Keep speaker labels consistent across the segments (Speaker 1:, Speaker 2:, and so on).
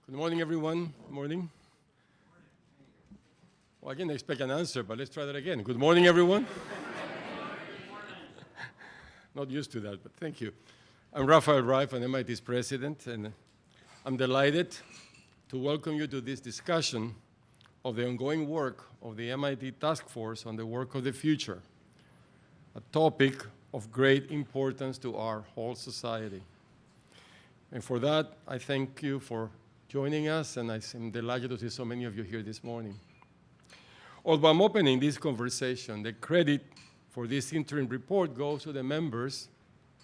Speaker 1: Good morning, everyone. Good morning. Well, I didn't expect an answer, but let's try that again. Good morning, everyone. Not used to that, but thank you. I'm Rafael Reif, I'm MIT's president, and I'm delighted to welcome you to this discussion of the ongoing work of the MIT Task Force on the Work of the Future, a topic of great importance to our whole society. And for that, I thank you for joining us, and I'm delighted to see so many of you here this morning. Although I'm opening this conversation, the credit for this interim report goes to the members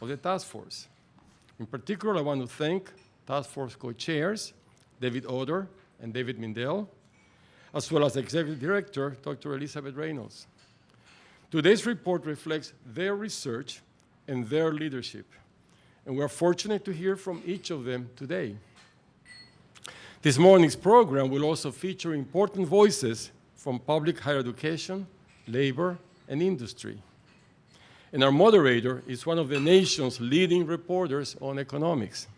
Speaker 1: of the task force. In particular, I want to thank task force co-chairs, David Oder and David Mindell, as well as Executive Director, Dr. Elizabeth Reynolds. Today's report reflects their research and their leadership, and we are fortunate to hear from each of them today. This morning's program will also feature important voices from public higher education, labor, and industry. And our moderator is one of the nation's leading reporters on economics.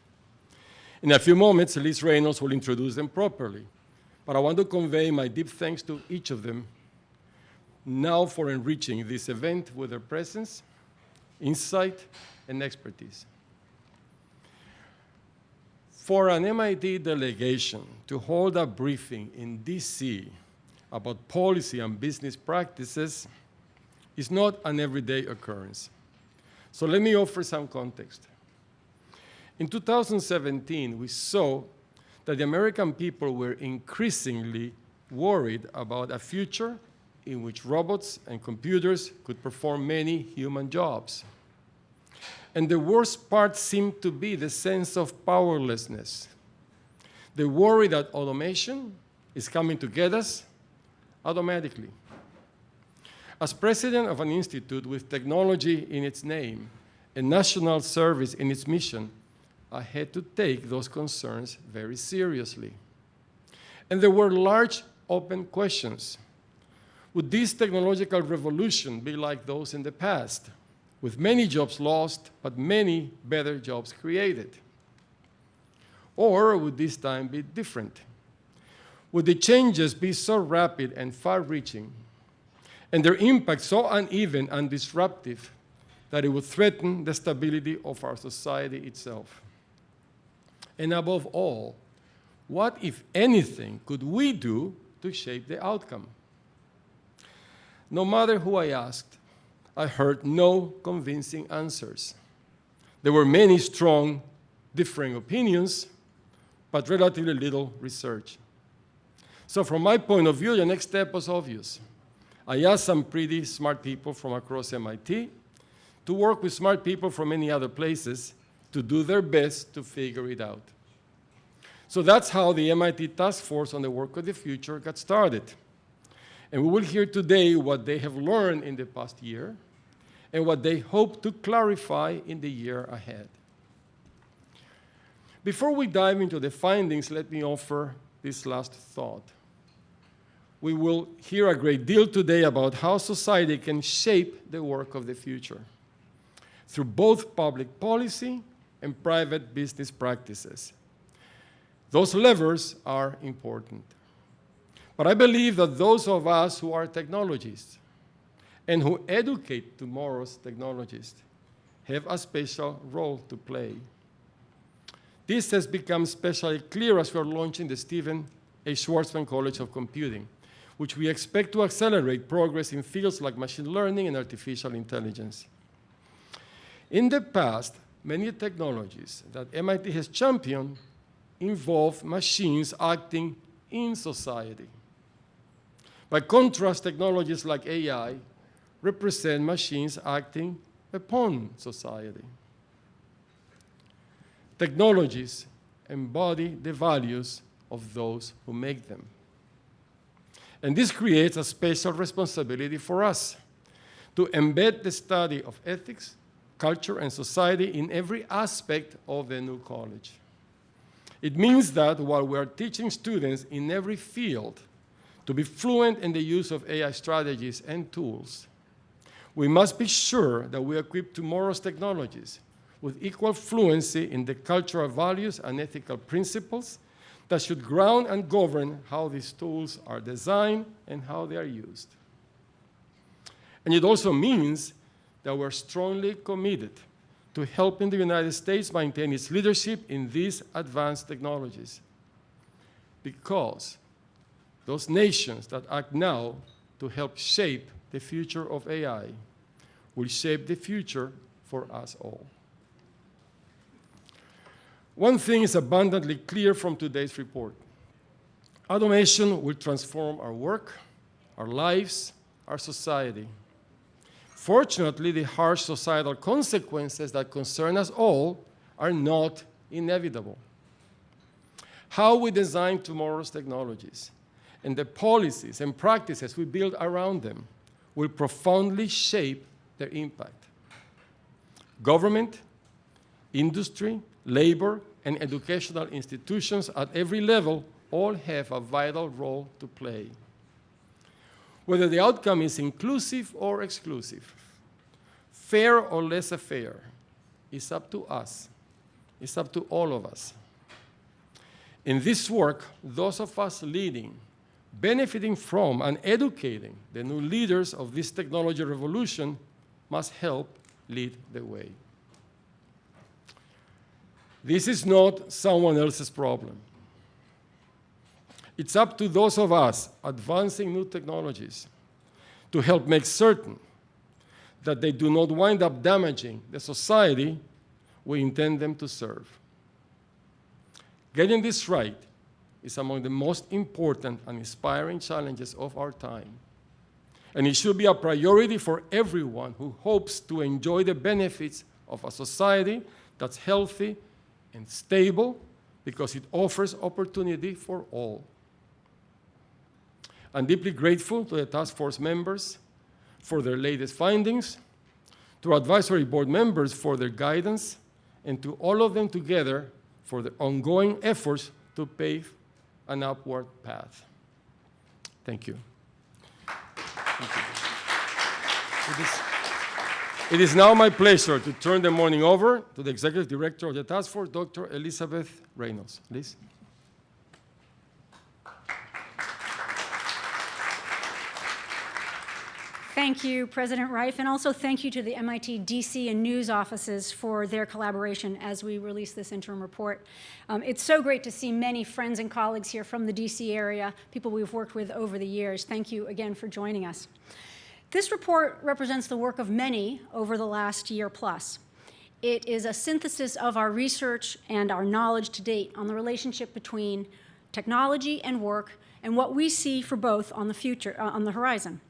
Speaker 1: In a few moments, Liz Reynolds will introduce them properly, but I want to convey my deep thanks to each of them now for enriching this event with their presence, insight, and expertise. For an MIT delegation to hold a briefing in DC about policy and business practices is not an everyday occurrence. So let me offer some context. In 2017, we saw that the American people were increasingly worried about a future in which robots and computers could perform many human jobs. And the worst part seemed to be the sense of powerlessness. The worry that automation is coming to get us automatically. As president of an institute with technology in its name and national service in its mission, I had to take those concerns very seriously. And there were large open questions. Would this technological revolution be like those in the past, with many jobs lost, but many better jobs created? Or would this time be different? Would the changes be so rapid and far-reaching, and their impact so uneven and disruptive that it would threaten the stability of our society itself? And above all, what, if anything, could we do to shape the outcome? No matter who I asked, I heard no convincing answers. There were many strong, differing opinions, but relatively little research. So from my point of view, the next step was obvious. I asked some pretty smart people from across MIT to work with smart people from many other places to do their best to figure it out. So that's how the MIT Task Force on the Work of the Future got started. And we will hear today what they have learned in the past year and what they hope to clarify in the year ahead. Before we dive into the findings, let me offer this last thought. We will hear a great deal today about how society can shape the work of the future through both public policy and private business practices. Those levers are important. But I believe that those of us who are technologists and who educate tomorrow's technologists have a special role to play. This has become especially clear as we are launching the Stephen A. Schwarzman College of Computing, which we expect to accelerate progress in fields like machine learning and artificial intelligence. In the past, many technologies that MIT has championed involve machines acting in society. By contrast, technologies like AI represent machines acting upon society. Technologies embody the values of those who make them. And this creates a special responsibility for us to embed the study of ethics, culture, and society in every aspect of the new college. It means that while we are teaching students in every field to be fluent in the use of AI strategies and tools, we must be sure that we equip tomorrow's technologies with equal fluency in the cultural values and ethical principles that should ground and govern how these tools are designed and how they are used. And it also means that we're strongly committed to helping the United States maintain its leadership in these advanced technologies. Because those nations that act now to help shape the future of AI will shape the future for us all. One thing is abundantly clear from today's report. Automation will transform our work, our lives, our society. Fortunately, the harsh societal consequences that concern us all are not inevitable. How we design tomorrow's technologies and the policies and practices we build around them will profoundly shape their impact. Government, industry, labor, and educational institutions at every level all have a vital role to play. Whether the outcome is inclusive or exclusive, fair or laissez-faire, it's up to us. It's up to all of us. In this work, those of us leading, benefiting from and educating the new leaders of this technology revolution must help lead the way. This is not someone else's problem. It's up to those of us advancing new technologies to help make certain that they do not wind up damaging the society we intend them to serve. Getting this right is among the most important and inspiring challenges of our time. And it should be a priority for everyone who hopes to enjoy the benefits of a society that's healthy and stable because it offers opportunity for all. I'm deeply grateful to the task force members for their latest findings, to advisory board members for their guidance, and to all of them together for their ongoing efforts to pave an upward path. Thank you. Thank you. It is now my pleasure to turn the morning over to the Executive Director of the Task Force, Dr. Elizabeth Ramos. Liz.
Speaker 2: Thank you, President Reif, and also thank you to the MIT DC and news offices for their collaboration as we release this interim report. It's so great to see many friends and colleagues here from the DC area, people we've worked with over the years. Thank you again for joining us. This report represents the work of many over the last year plus. It is a synthesis of our research and our knowledge to date on the relationship between technology and work and what we see for both on the future, on the horizon.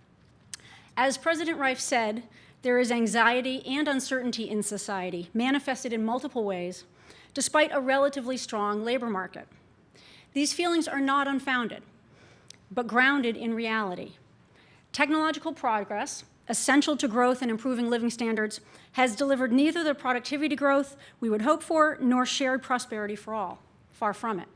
Speaker 2: As President Reif said, there is anxiety and uncertainty in society, manifested in multiple ways, despite a relatively strong labor market. These feelings are not unfounded, but grounded in reality. Technological progress, essential to growth and improving living standards, has delivered neither the productivity growth we would hope for, nor shared prosperity for all. Far from it.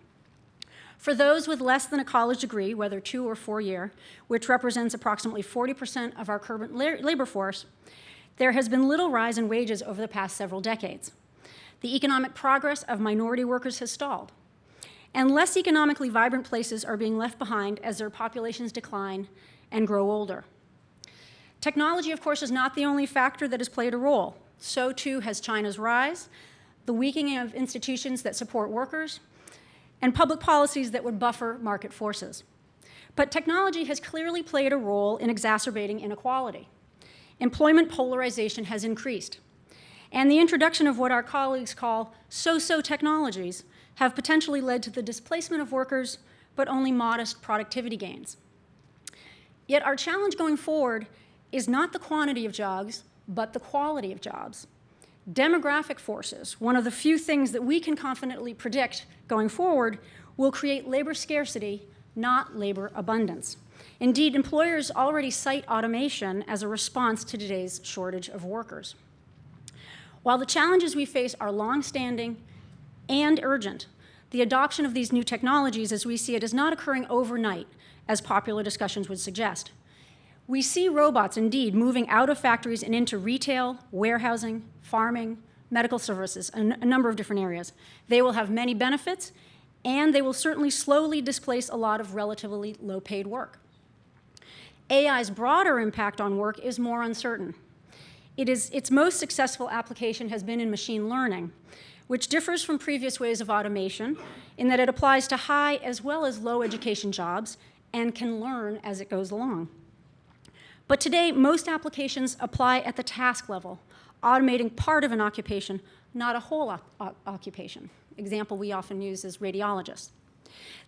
Speaker 2: For those with less than a college degree, whether 2 or 4 year, which represents approximately 40% of our current labor force, there has been little rise in wages over the past several decades. The economic progress of minority workers has stalled, and less economically vibrant places are being left behind as their populations decline and grow older. Technology, of course, is not the only factor that has played a role. So too has China's rise, the weakening of institutions that support workers, and public policies that would buffer market forces. But technology has clearly played a role in exacerbating inequality. Employment polarization has increased, and the introduction of what our colleagues call so-so technologies have potentially led to the displacement of workers, but only modest productivity gains. Yet our challenge going forward is not the quantity of jobs, but the quality of jobs. Demographic forces, one of the few things that we can confidently predict going forward, will create labor scarcity, not labor abundance. Indeed, employers already cite automation as a response to today's shortage of workers. While the challenges we face are long-standing and urgent, the adoption of these new technologies, as we see it, is not occurring overnight, as popular discussions would suggest. We see robots, indeed, moving out of factories and into retail, warehousing, farming, medical services, a number of different areas. They will have many benefits, and they will certainly slowly displace a lot of relatively low-paid work. AI's broader impact on work is more uncertain. Its most successful application has been in machine learning, which differs from previous ways of automation in that it applies to high as well as low education jobs and can learn as it goes along. But today, most applications apply at the task level, automating part of an occupation, not a whole occupation. Example we often use is radiologists.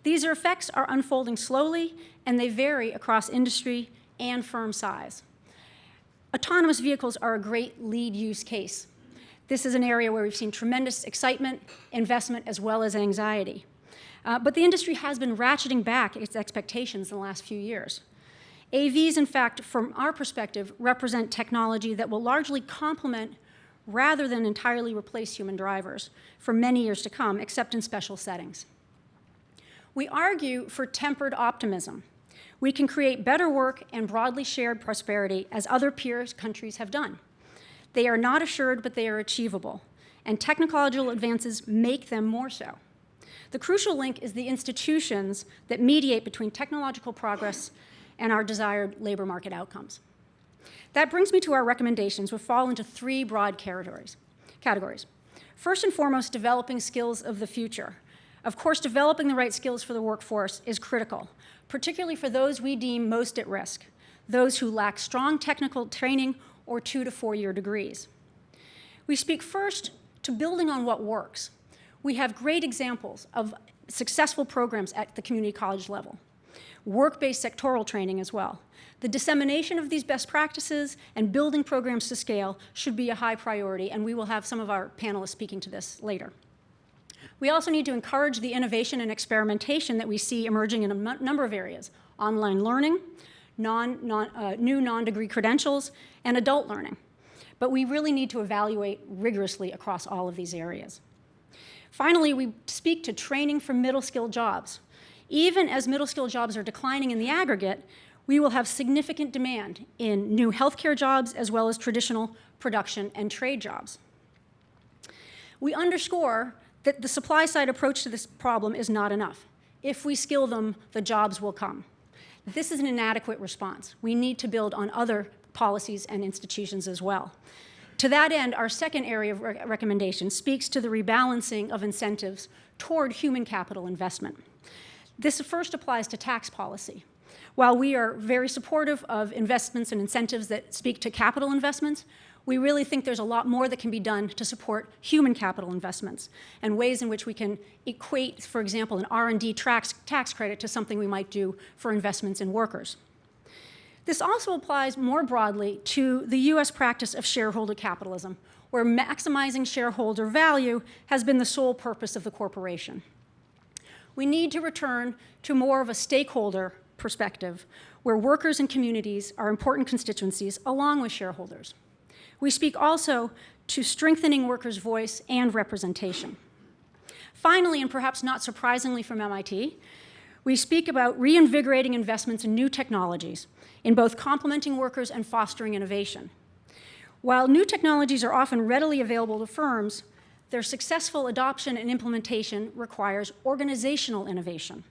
Speaker 2: These effects are unfolding slowly, and they vary across industry and firm size. Autonomous vehicles are a great lead use case. This is an area where we've seen tremendous excitement, investment, as well as anxiety. But the industry has been ratcheting back its expectations in the last few years. AVs, in fact, from our perspective, represent technology that will largely complement rather than entirely replace human drivers for many years to come, except in special settings. We argue for tempered optimism. We can create better work and broadly shared prosperity as other peer countries have done. They are not assured, but they are achievable, and technological advances make them more so. The crucial link is the institutions that mediate between technological progress and our desired labor market outcomes. That brings me to our recommendations, which fall into three broad categories. First and foremost, developing skills of the future. Of course, developing the right skills for the workforce is critical, particularly for those we deem most at risk, those who lack strong technical training or 2 to 4 year degrees. We speak first to building on what works. We have great examples of successful programs at the community college level, work-based sectoral training as well. The dissemination of these best practices and building programs to scale should be a high priority, and we will have some of our panelists speaking to this later. We also need to encourage the innovation and experimentation that we see emerging in a number of areas: online learning, new non-degree credentials, and adult learning. But we really need to evaluate rigorously across all of these areas. Finally, we speak to training for middle-skilled jobs. Even as middle-skilled jobs are declining in the aggregate, we will have significant demand in new healthcare jobs as well as traditional production and trade jobs. We underscore that the supply-side approach to this problem is not enough. If we skill them, the jobs will come. This is an inadequate response. We need to build on other policies and institutions as well. To that end, our second area of recommendation speaks to the rebalancing of incentives toward human capital investment. This first applies to tax policy. While we are very supportive of investments and incentives that speak to capital investments, we really think there's a lot more that can be done to support human capital investments and ways in which we can equate, for example, an R&D tax credit to something we might do for investments in workers. This also applies more broadly to the US practice of shareholder capitalism, where maximizing shareholder value has been the sole purpose of the corporation. We need to return to more of a stakeholder perspective, where workers and communities are important constituencies along with shareholders. We speak also to strengthening workers' voice and representation. Finally, and perhaps not surprisingly from MIT, we speak about reinvigorating investments in new technologies in both complementing workers and fostering innovation. While new technologies are often readily available to firms, their successful adoption and implementation requires organizational innovation.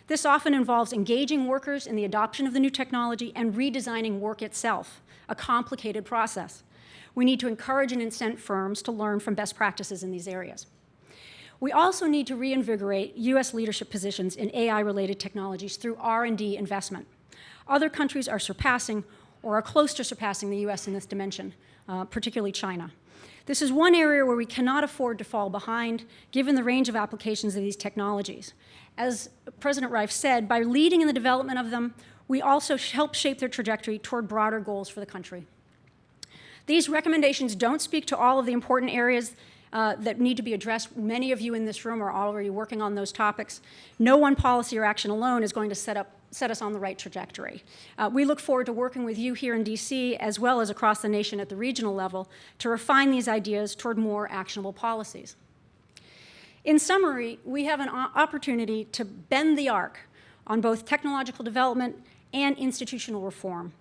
Speaker 2: This often involves engaging workers in the adoption of the new technology and redesigning work itself, a complicated process. We need to encourage and incent firms to learn from best practices in these areas. We also need to reinvigorate US leadership positions in AI-related technologies through R&D investment. Other countries are surpassing or are close to surpassing the US in this dimension, particularly China. This is one area where we cannot afford to fall behind, given the range of applications of these technologies. As President Reif said, by leading in the development of them, we also help shape their trajectory toward broader goals for the country. These recommendations don't speak to all of the important areas that need to be addressed. Many of you in this room are already working on those topics. No one policy or action alone is going to set us on the right trajectory. We look forward to working with you here in DC, as well as across the nation at the regional level, to refine these ideas toward more actionable policies. In summary, we have an opportunity to bend the arc on both technological development and institutional reform,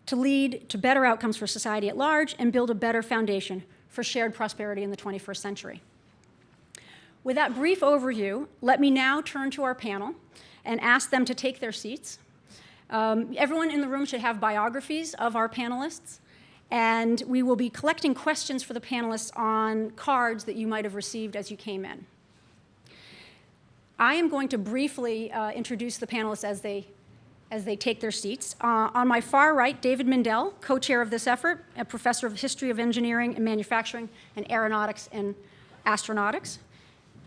Speaker 2: to lead to better outcomes for society at large and build a better foundation for shared prosperity in the 21st century. With that brief overview, let me now turn to our panel and ask them to take their seats. Everyone in the room should have biographies of our panelists, and we will be collecting questions for the panelists on cards that you might have received as you came in. I am going to briefly introduce the panelists as they take their seats. On my far right, David Mindell, co-chair of this effort, a professor of history of engineering and manufacturing and aeronautics and astronautics.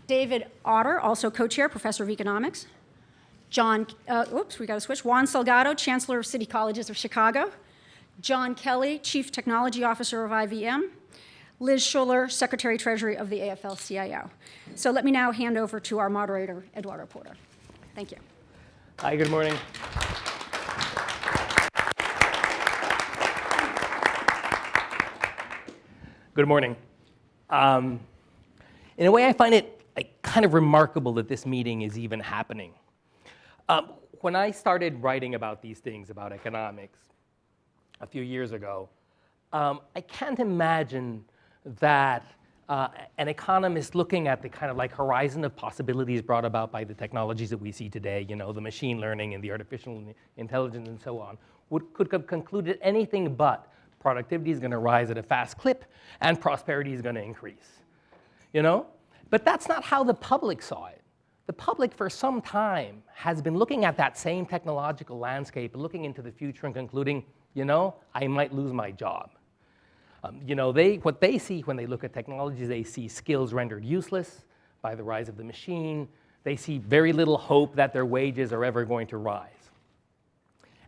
Speaker 2: David Otter, also co-chair, professor of economics. Juan Salgado, chancellor of City Colleges of Chicago. John Kelly, chief technology officer of IBM. Liz Schuller, secretary treasury of the AFL-CIO. So let me now hand over to our moderator, Eduardo Porter. Thank you.
Speaker 3: Hi, good morning. Good morning. In a way, I find it kind of remarkable that this meeting is even happening. When I started writing about these things, about economics, a few years ago, I can't imagine that an economist looking at the kind of like horizon of possibilities brought about by the technologies that we see today, you know, the machine learning and the artificial intelligence and so on, could have concluded anything but productivity is going to rise at a fast clip and prosperity is going to increase, you know? But that's not how the public saw it. The public for some time has been looking at that same technological landscape, looking into the future and concluding, you know, I might lose my job. You know, what they see when they look at technology, they see skills rendered useless by the rise of the machine. They see very little hope that their wages are ever going to rise.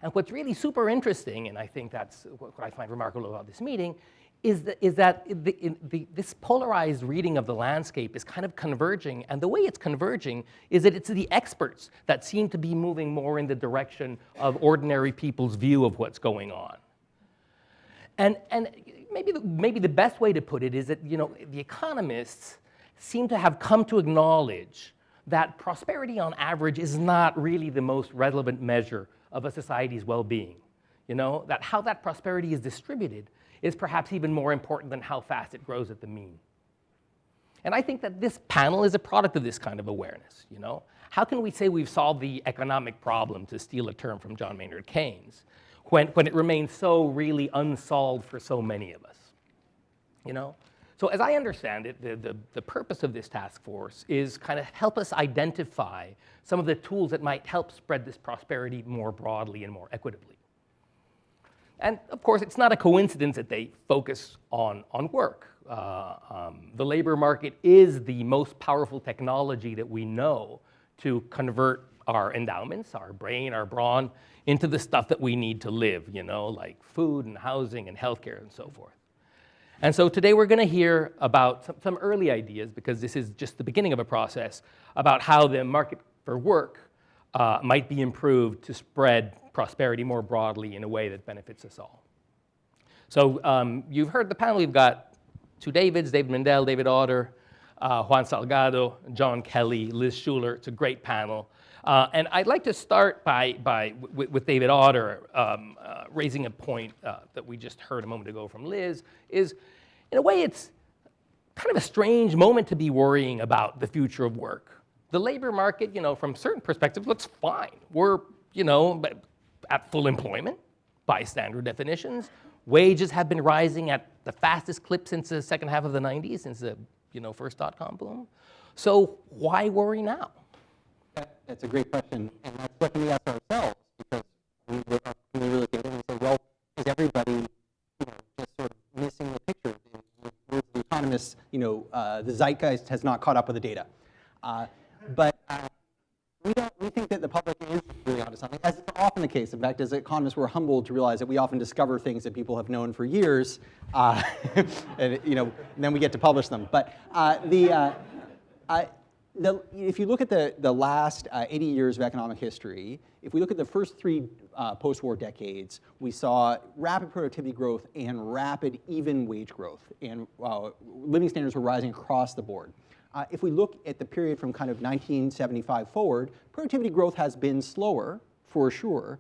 Speaker 3: And what's really super interesting, and I think that's what I find remarkable about this meeting, is that this polarized reading of the landscape is kind of converging. And the way it's converging is that it's the experts that seem to be moving more in the direction of ordinary people's view of what's going on. And maybe the best way to put it is that, you know, the economists seem to have come to acknowledge that prosperity on average is not really the most relevant measure of a society's well-being. You know, that how that prosperity is distributed is perhaps even more important than how fast it grows at the mean. And I think that this panel is a product of this kind of awareness, you know? How can we say we've solved the economic problem, to steal a term from John Maynard Keynes, when it remains so really unsolved for so many of us, you know? So as I understand it, the purpose of this task force is kind of help us identify some of the tools that might help spread this prosperity more broadly and more equitably. And of course, it's not a coincidence that they focus on work. The labor market is the most powerful technology that we know to convert our endowments, our brain, our brawn, into the stuff that we need to live, you know, like food and housing and healthcare and so forth. And so today we're going to hear about some early ideas, because this is just the beginning of a process, about how the market for work might be improved to spread prosperity more broadly in a way that benefits us all. So you've heard the panel. We've got two Davids, David Mindell, David Otter, Juan Salgado, John Kelly, Liz Schuller. It's a great panel. And I'd like to start with David Otter raising a point that we just heard a moment ago from Liz, is in a way it's kind of a strange moment to be worrying about the future of work. The labor market, you know, from certain perspectives looks fine. We're, you know, at full employment by standard definitions. Wages have been rising at the fastest clip since the second half of the 90s, since the, you know, first dot-com boom. So why worry now?
Speaker 4: That's a great question, and that's what we ask ourselves, because we really get in and say, well, is everybody, you know, just sort of missing the picture? The economists, you know, the zeitgeist has not caught up with the data. But we think that the public is really onto something, as is often the case. In fact, as economists, we're humbled to realize that we often discover things that people have known for years, and, you know, and then we get to publish them. But if you look at the last 80 years of economic history, if we look at the first three post-war decades, we saw rapid productivity growth and rapid even wage growth, and living standards were rising across the board. If we look at the period from kind of 1975 forward, productivity growth has been slower, for sure,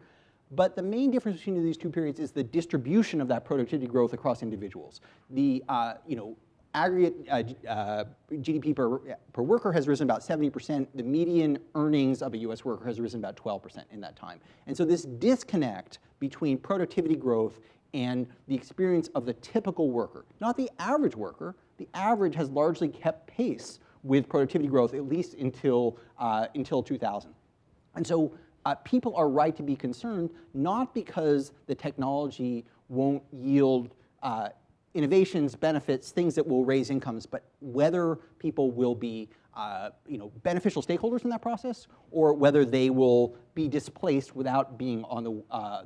Speaker 4: but the main difference between these two periods is the distribution of that productivity growth across individuals. The, you know, aggregate GDP per worker has risen about 70%. The median earnings of a US worker has risen about 12% in that time. And so this disconnect between productivity growth and the experience of the typical worker, not the average worker, the average has largely kept pace with productivity growth at least until 2000. And so people are right to be concerned, not because the technology won't yield innovations, benefits, things that will raise incomes, but whether people will be beneficial stakeholders in that process, or whether they will be displaced without being on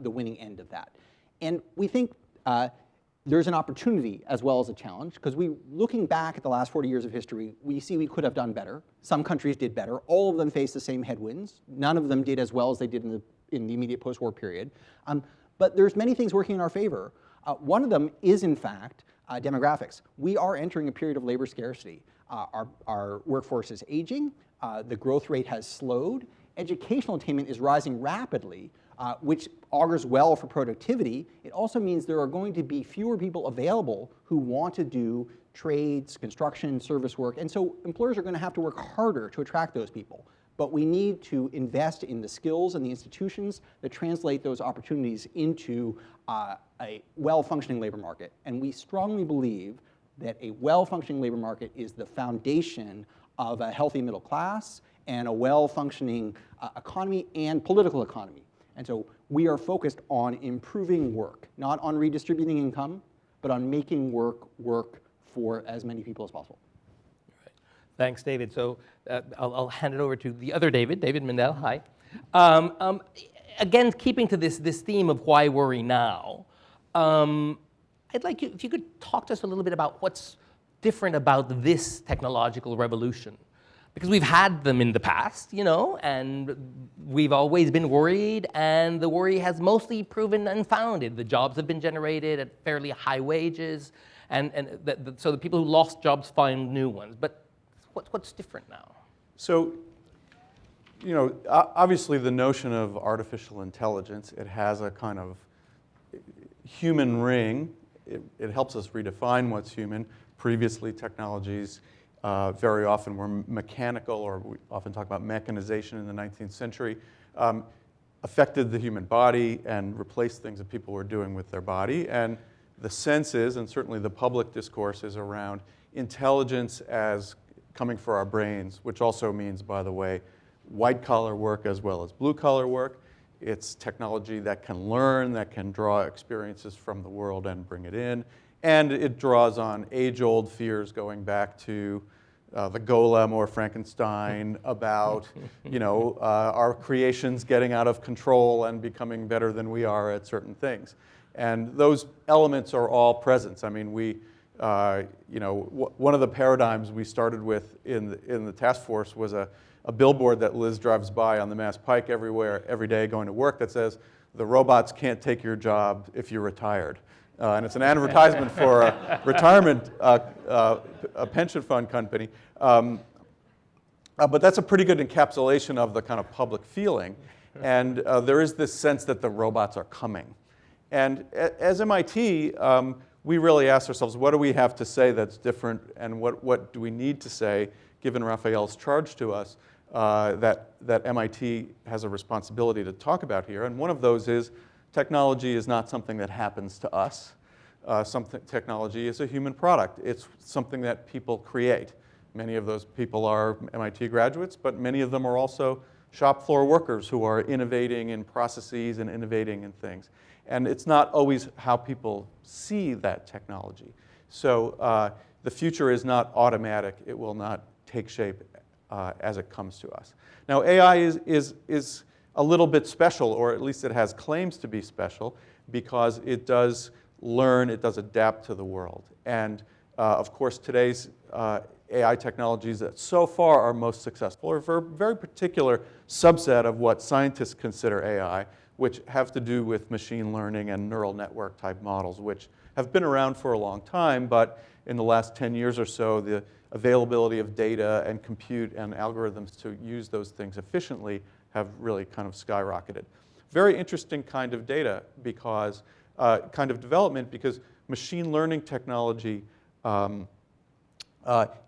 Speaker 4: the winning end of that. And we think there's an opportunity as well as a challenge, because looking back at the last 40 years of history, we see we could have done better. Some countries did better. All of them faced the same headwinds. None of them did as well as they did in the immediate post-war period. But there's many things working in our favor. One of them is, in fact, demographics. We are entering a period of labor scarcity. Our workforce is aging. The growth rate has slowed. Educational attainment is rising rapidly, which augurs well for productivity. It also means there are going to be fewer people available who want to do trades, construction, service work, and so employers are going to have to work harder to attract those people. But we need to invest in the skills and the institutions that translate those opportunities into a well-functioning labor market. And we strongly believe that a well-functioning labor market is the foundation of a healthy middle class and a well-functioning economy and political economy. And so we are focused on improving work, not on redistributing income, but on making work for as many people as possible.
Speaker 3: Thanks, David. So I'll hand it over to the other David, David Mindell. Hi. Again, keeping to this theme of why worry now, I'd like you, if you could talk to us a little bit about what's different about this technological revolution. Because we've had them in the past, and we've always been worried, and the worry has mostly proven unfounded. The jobs have been generated at fairly high wages, so the people who lost jobs find new ones. But what's different now?
Speaker 5: So, obviously the notion of artificial intelligence, it has a kind of human ring. It helps us redefine what's human. Previously, technologies very often were mechanical, or we often talk about mechanization in the 19th century, affected the human body and replaced things that people were doing with their body. And the sense is, and certainly the public discourse is around intelligence as coming for our brains, which also means, by the way, white-collar work as well as blue-collar work. It's technology that can learn, that can draw experiences from the world and bring it in. And it draws on age-old fears going back to the golem or Frankenstein about our creations getting out of control and becoming better than we are at certain things. And those elements are all present. I mean, one of the paradigms we started with in the task force was a billboard that Liz drives by on the Mass Pike every day going to work that says, "The robots can't take your job if you're retired." And it's an advertisement for a retirement a pension fund company. But that's a pretty good encapsulation of the kind of public feeling. And there is this sense that the robots are coming. And as MIT, we really asked ourselves, what do we have to say that's different, and what do we need to say, given Raphael's charge to us, that MIT has a responsibility to talk about here. And one of those is technology is not something that happens to us. Technology is a human product. It's something that people create. Many of those people are MIT graduates, but many of them are also shop floor workers who are innovating in processes and innovating in things. And it's not always how people see that technology. So the future is not automatic. It will not take shape as it comes to us. Now, AI is a little bit special, or at least it has claims to be special, because it does learn, it does adapt to the world. And of course, today's AI technologies that so far are most successful are for a very particular subset of what scientists consider AI, which have to do with machine learning and neural network type models, which have been around for a long time, but in the last 10 years or so, the availability of data and compute and algorithms to use those things efficiently have really kind of skyrocketed. Very interesting kind of data because, kind of development, because machine learning technology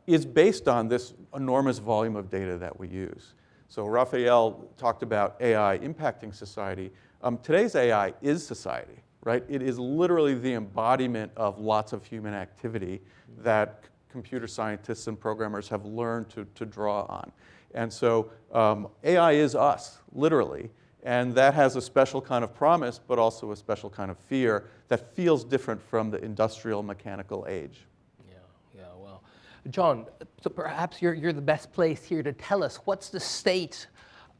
Speaker 5: is based on this enormous volume of data that we use. So Raphael talked about AI impacting society. Today's AI is society, right? It is literally the embodiment of lots of human activity that computer scientists and programmers have learned to draw on. And so AI is us, literally. And that has a special kind of promise, but also a special kind of fear that feels different from the industrial mechanical age.
Speaker 3: Yeah, well, John, so perhaps you're the best place here to tell us what's the state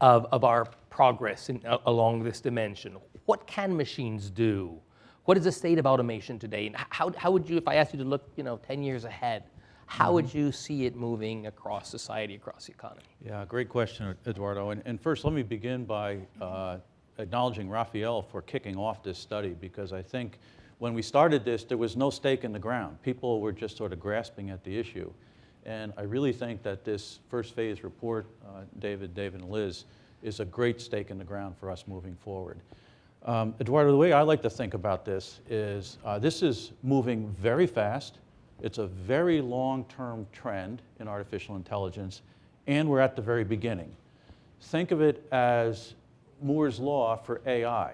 Speaker 3: of our progress along this dimension. What can machines do? What is the state of automation today? And how would you, if I asked you to look 10 years ahead, how would you see it moving across society, across the economy?
Speaker 6: Yeah, great question, Eduardo. And first, let me begin by acknowledging Raphael for kicking off this study, because I think when we started this, there was no stake in the ground. People were just sort of grasping at the issue. And I really think that this first phase report, David, and Liz, is a great stake in the ground for us moving forward. Eduardo, the way I like to think about this is moving very fast. It's a very long-term trend in artificial intelligence, and we're at the very beginning. Think of it as Moore's law for AI,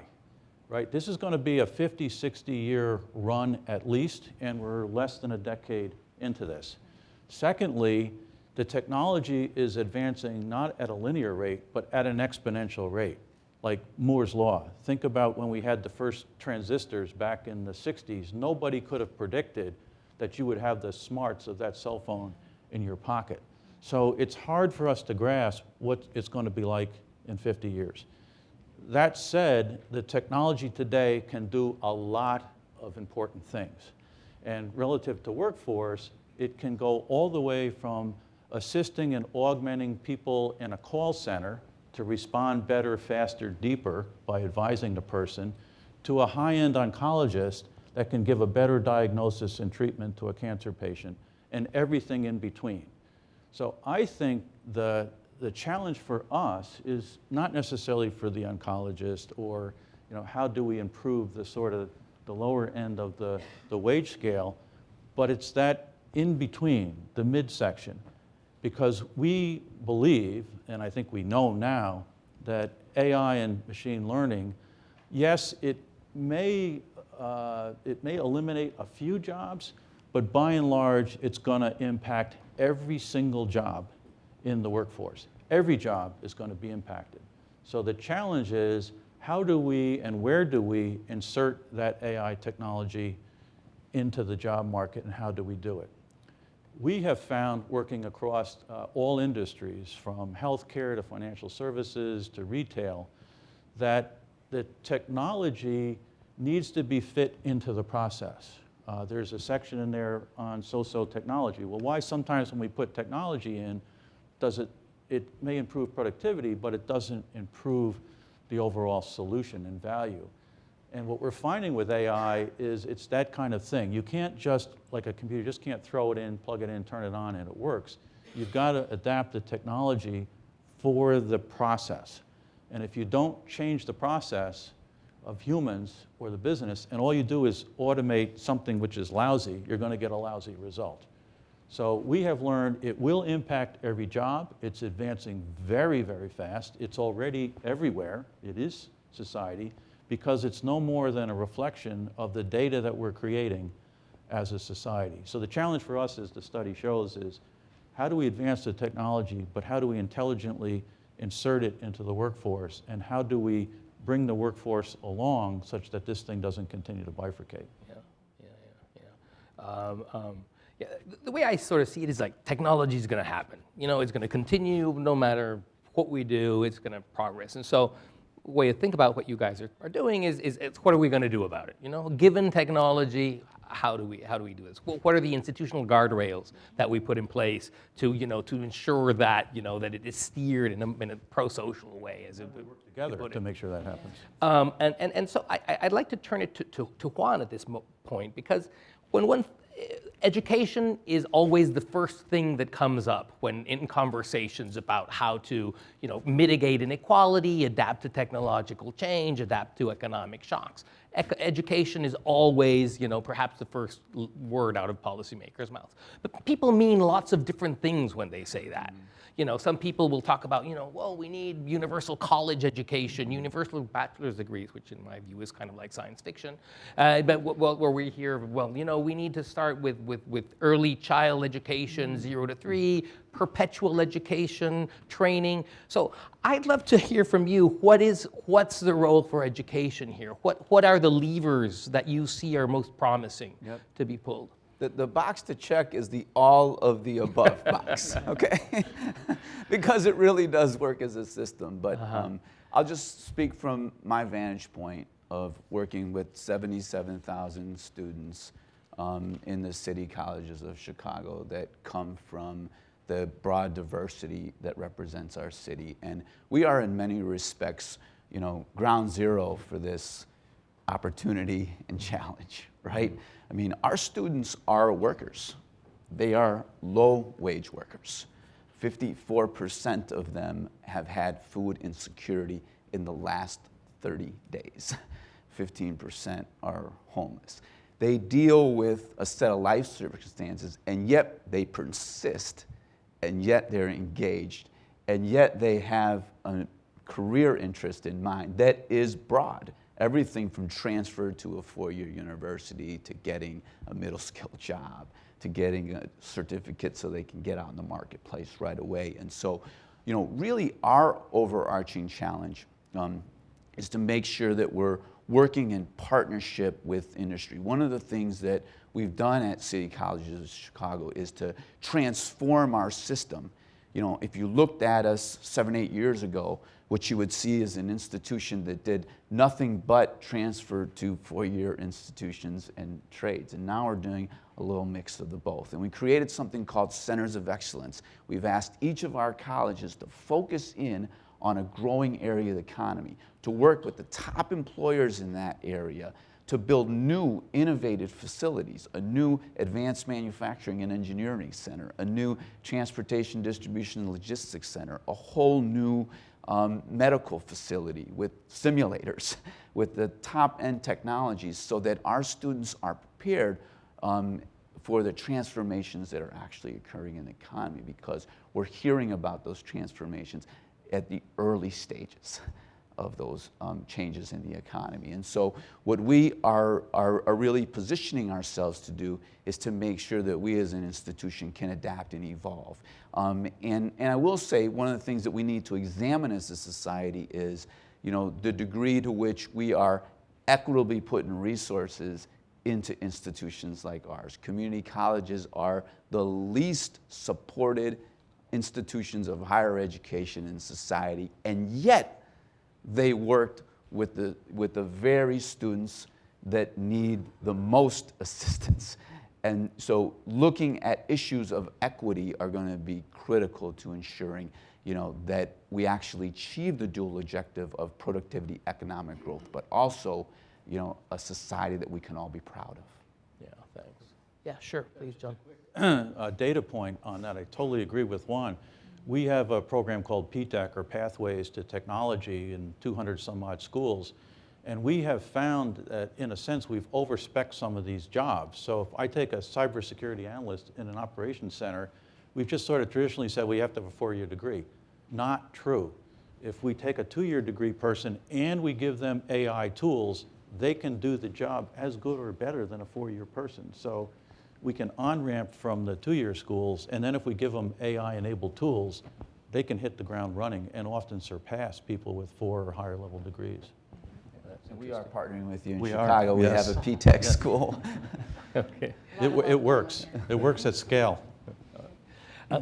Speaker 6: right? This is going to be a 50, 60-year run at least, and we're less than a decade into this. Secondly, the technology is advancing not at a linear rate, but at an exponential rate, like Moore's law. Think about when we had the first transistors back in the 60s. Nobody could have predicted that you would have the smarts of that cell phone in your pocket. So it's hard for us to grasp what it's going to be like in 50 years. That said, the technology today can do a lot of important things. And relative to workforce, it can go all the way from assisting and augmenting people in a call center to respond better, faster, deeper by advising the person, to a high-end oncologist that can give a better diagnosis and treatment to a cancer patient, and everything in between. So I think the challenge for us is not necessarily for the oncologist or how do we improve the sort of the lower end of the wage scale, but it's that in between, the midsection. Because we believe, and I think we know now, that AI and machine learning, yes, it may eliminate a few jobs, but by and large, it's going to impact every single job in the workforce. Every job is going to be impacted. So the challenge is, how do we and where do we insert that AI technology into the job market, and how do we do it? We have found, working across all industries, from healthcare to financial services to retail, that the technology needs to be fit into the process. There's a section in there on socio-technology. Well, why sometimes when we put technology in, it may improve productivity, but it doesn't improve the overall solution and value. And what we're finding with AI is it's that kind of thing. You can't just, like a computer, just can't throw it in, plug it in, turn it on, and it works. You've got to adapt the technology for the process. And if you don't change the process of humans or the business, and all you do is automate something which is lousy, you're going to get a lousy result. So we have learned it will impact every job. It's advancing very, very fast. It's already everywhere. It is society, because it's no more than a reflection of the data that we're creating as a society. So the challenge for us, as the study shows, is how do we advance the technology, but how do we intelligently insert it into the workforce, and how do we bring the workforce along such that this thing doesn't continue to bifurcate?
Speaker 3: Yeah, the way I sort of see it is like technology is going to happen. It's going to continue no matter what we do. It's going to progress. And so the way to think about what you guys are doing is what are we going to do about it? Given technology, how do we do this? What are the institutional guardrails that we put in place to ensure that that it is steered in a pro-social way, as it
Speaker 6: work together to make sure that happens.
Speaker 3: And so I'd like to turn it to Juan at this point, because when education is always the first thing that comes up when in conversations about how to mitigate inequality, adapt to technological change, adapt to economic shocks. education is always, perhaps the first word out of policymakers' mouths. But people mean lots of different things when they say that. Some people will talk about, well, we need universal college education, universal bachelor's degrees, which in my view is kind of like science fiction. But where we hear, well, we need to start with early child education, 0 to 3, perpetual education, training. So I'd love to hear from you, what's the role for education here? What are the levers that you see are most promising to be pulled?
Speaker 7: The box to check is the all of the above box, okay? Because it really does work as a system. But I'll just speak from my vantage point of working with 77,000 students in the city colleges of Chicago that come from the broad diversity that represents our city. And we are in many respects, ground zero for this opportunity and challenge, right? I mean, our students are workers. They are low-wage workers. 54% of them have had food insecurity in the last 30 days. 15% are homeless. They deal with a set of life circumstances, and yet they persist, and yet they're engaged, and yet they have a career interest in mind that is broad. Everything from transfer to a 4-year university, to getting a middle-skill job, to getting a certificate so they can get out in the marketplace right away. And so, really our overarching challenge is to make sure that we're working in partnership with industry. One of the things that we've done at City Colleges of Chicago is to transform our system. If you looked at us 7, 8 years ago, what you would see is an institution that did nothing but transfer to 4-year institutions and trades. And now we're doing a little mix of the both. And we created something called Centers of Excellence. We've asked each of our colleges to focus in on a growing area of the economy, to work with the top employers in that area, to build new innovative facilities, a new advanced manufacturing and engineering center, a new transportation, distribution, and logistics center, a whole new medical facility with simulators, with the top-end technologies, so that our students are prepared for the transformations that are actually occurring in the economy, because we're hearing about those transformations at the early stages of those changes in the economy. And so what we are really positioning ourselves to do is to make sure that we as an institution can adapt and evolve. And I will say, one of the things that we need to examine as a society is, the degree to which we are equitably putting resources into institutions like ours. Community colleges are the least supported institutions of higher education in society, and yet they worked with the very students that need the most assistance. And so looking at issues of equity are going to be critical to ensuring, that we actually achieve the dual objective of productivity, economic growth, but also, a society that we can all be proud of.
Speaker 3: Yeah, thanks. Yeah, sure, please, John.
Speaker 6: A data point on that, I totally agree with Juan. We have a program called PTech, or Pathways to Technology, in 200 some odd schools. And we have found that, in a sense, we've overspec'd some of these jobs. So if I take a cybersecurity analyst in an operations center, we've just sort of traditionally said we have to have a 4-year degree. Not true. If we take a 2-year degree person and we give them AI tools, they can do the job as good or better than a 4-year person. So we can on-ramp from the 2-year schools, and then if we give them AI-enabled tools, they can hit the ground running and often surpass people with 4 or higher level degrees.
Speaker 7: And we are partnering with you in
Speaker 6: We
Speaker 7: Chicago.
Speaker 6: are,
Speaker 7: We
Speaker 6: yes.
Speaker 7: have a PTech school.
Speaker 3: Okay.
Speaker 6: It works. It works at scale.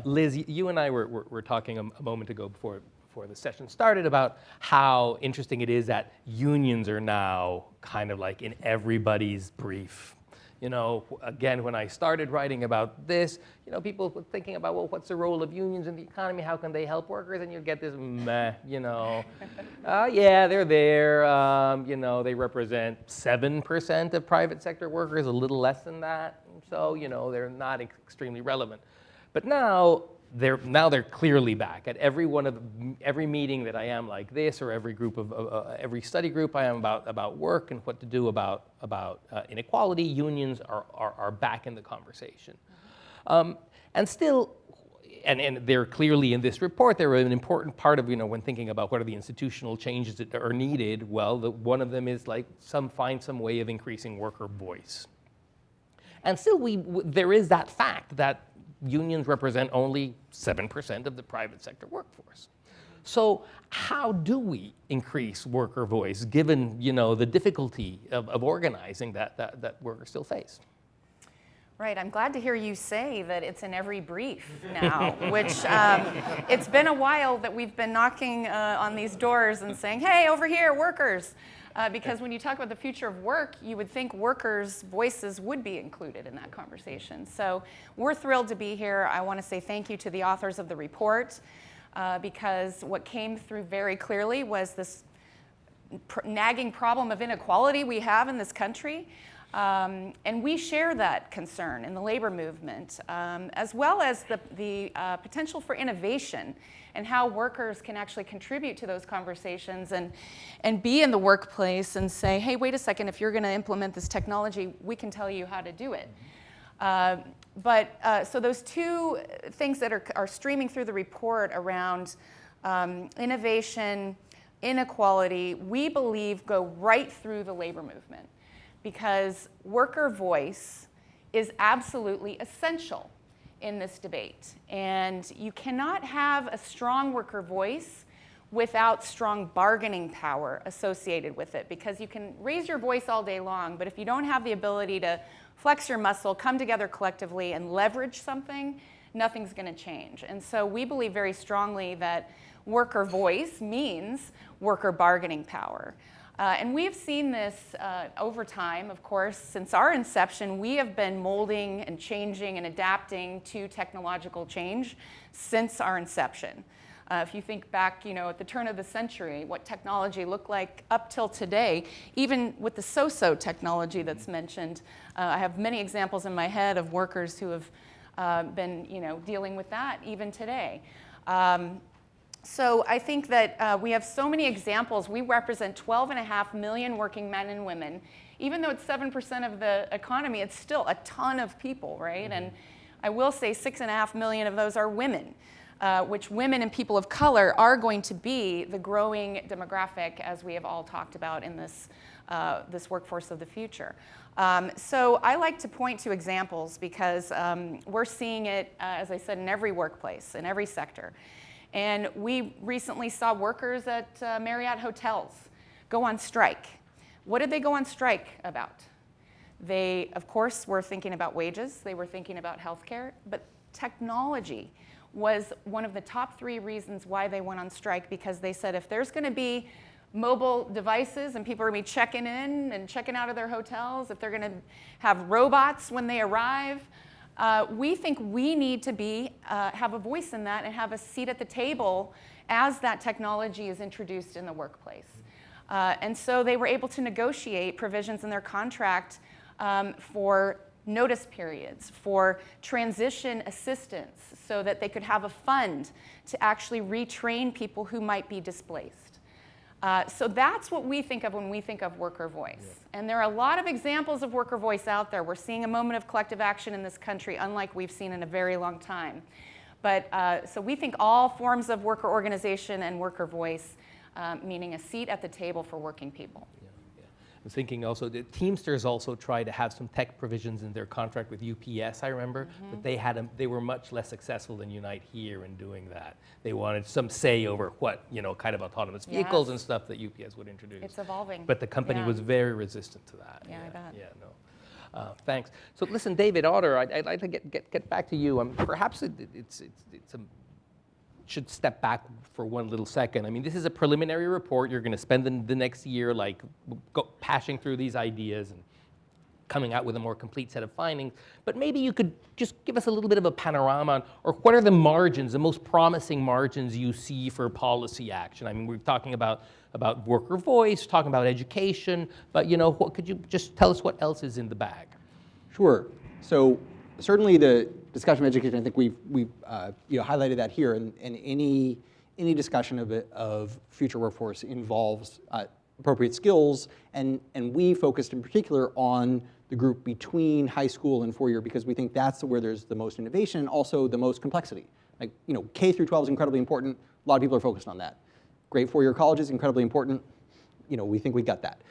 Speaker 3: Liz, you and I were talking a moment ago before the session started about how interesting it is that unions are now kind of like in everybody's brief. Again, when I started writing about this, people were thinking about, well, what's the role of unions in the economy? How can they help workers? And you get this meh, yeah, they're there. They represent 7% of private sector workers, a little less than that. So, they're not extremely relevant. But now, now they're clearly back. At every meeting that I am like this, or every study group I am about work and what to do about inequality, unions are back in the conversation. And still, and they're clearly in this report, they're an important part of, when thinking about what are the institutional changes that are needed. Well, one of them is like find some way of increasing worker voice. And still, there is that fact that unions represent only 7% of the private sector workforce. So how do we increase worker voice, given the difficulty of organizing that workers still face?
Speaker 8: Right, I'm glad to hear you say that it's in every brief now, which it's been a while that we've been knocking on these doors and saying, hey, over here, workers. Because when you talk about the future of work, you would think workers' voices would be included in that conversation. So we're thrilled to be here. I want to say thank you to the authors of the report, because what came through very clearly was this nagging problem of inequality we have in this country. And we share that concern in the labor movement, as well as the potential for innovation and how workers can actually contribute to those conversations and be in the workplace and say, hey, wait a second, if you're going to implement this technology, we can tell you how to do it. So those two things that are streaming through the report around innovation, inequality, we believe go right through the labor movement, because worker voice is absolutely essential in this debate. And you cannot have a strong worker voice without strong bargaining power associated with it, because you can raise your voice all day long, but if you don't have the ability to flex your muscle, come together collectively, and leverage something, nothing's going to change. And so we believe very strongly that worker voice means worker bargaining power. And we have seen this over time, of course. Since our inception, we have been molding and changing and adapting to technological change since our inception. If you think back, at the turn of the century, what technology looked like up till today, even with the so-so technology that's mentioned, I have many examples in my head of workers who have been, dealing with that even today. So I think that we have so many examples. We represent 12.5 million working men and women. Even though it's 7% of the economy, it's still a ton of people, right? And I will say 6.5 million of those are women, which women and people of color are going to be the growing demographic, as we have all talked about in this workforce of the future. So I like to point to examples because we're seeing it, as I said, in every workplace, in every sector. And we recently saw workers at Marriott hotels go on strike. What did they go on strike about? They, of course, were thinking about wages. They were thinking about healthcare. But technology was one of the top 3 reasons why they went on strike, because they said if there's going to be mobile devices and people are going to be checking in and checking out of their hotels, if they're going to have robots when they arrive, we think we need to have a voice in that and have a seat at the table as that technology is introduced in the workplace. And so they were able to negotiate provisions in their contract for notice periods, for transition assistance, so that they could have a fund to actually retrain people who might be displaced. So that's what we think of when we think of worker voice. Yeah. And there are a lot of examples of worker voice out there. We're seeing a moment of collective action in this country, unlike we've seen in a very long time. But so we think all forms of worker organization and worker voice, meaning a seat at the table for working people.
Speaker 3: Yeah, yeah. I'm thinking also that Teamsters also tried to have some tech provisions in their contract with UPS, I remember, but they were much less successful than Unite Here in doing that. They wanted some say over what, kind of autonomous vehicles and stuff that UPS would introduce.
Speaker 8: It's evolving.
Speaker 3: But the company was very resistant to that.
Speaker 8: Yeah, I bet.
Speaker 3: Yeah, no. Thanks. So listen, David Otter, I'd like to get back to you. Perhaps should step back for one little second. I mean, this is a preliminary report. You're going to spend the next year passing through these ideas and coming out with a more complete set of findings. But maybe you could just give us a little bit of a panorama on, or what are the margins, the most promising margins you see for policy action? I mean, we're talking about worker voice, talking about education, but what could you just tell us what else is in the bag?
Speaker 9: Sure. So certainly the
Speaker 4: discussion of education, I think we've highlighted that here, and any discussion of future workforce involves appropriate skills, and we focused in particular on the group between high school and four-year because we think that's where there's the most innovation and also the most complexity. Like, K through 12 is incredibly important. A lot of people are focused on that. Great four-year college is incredibly important. We think we got that.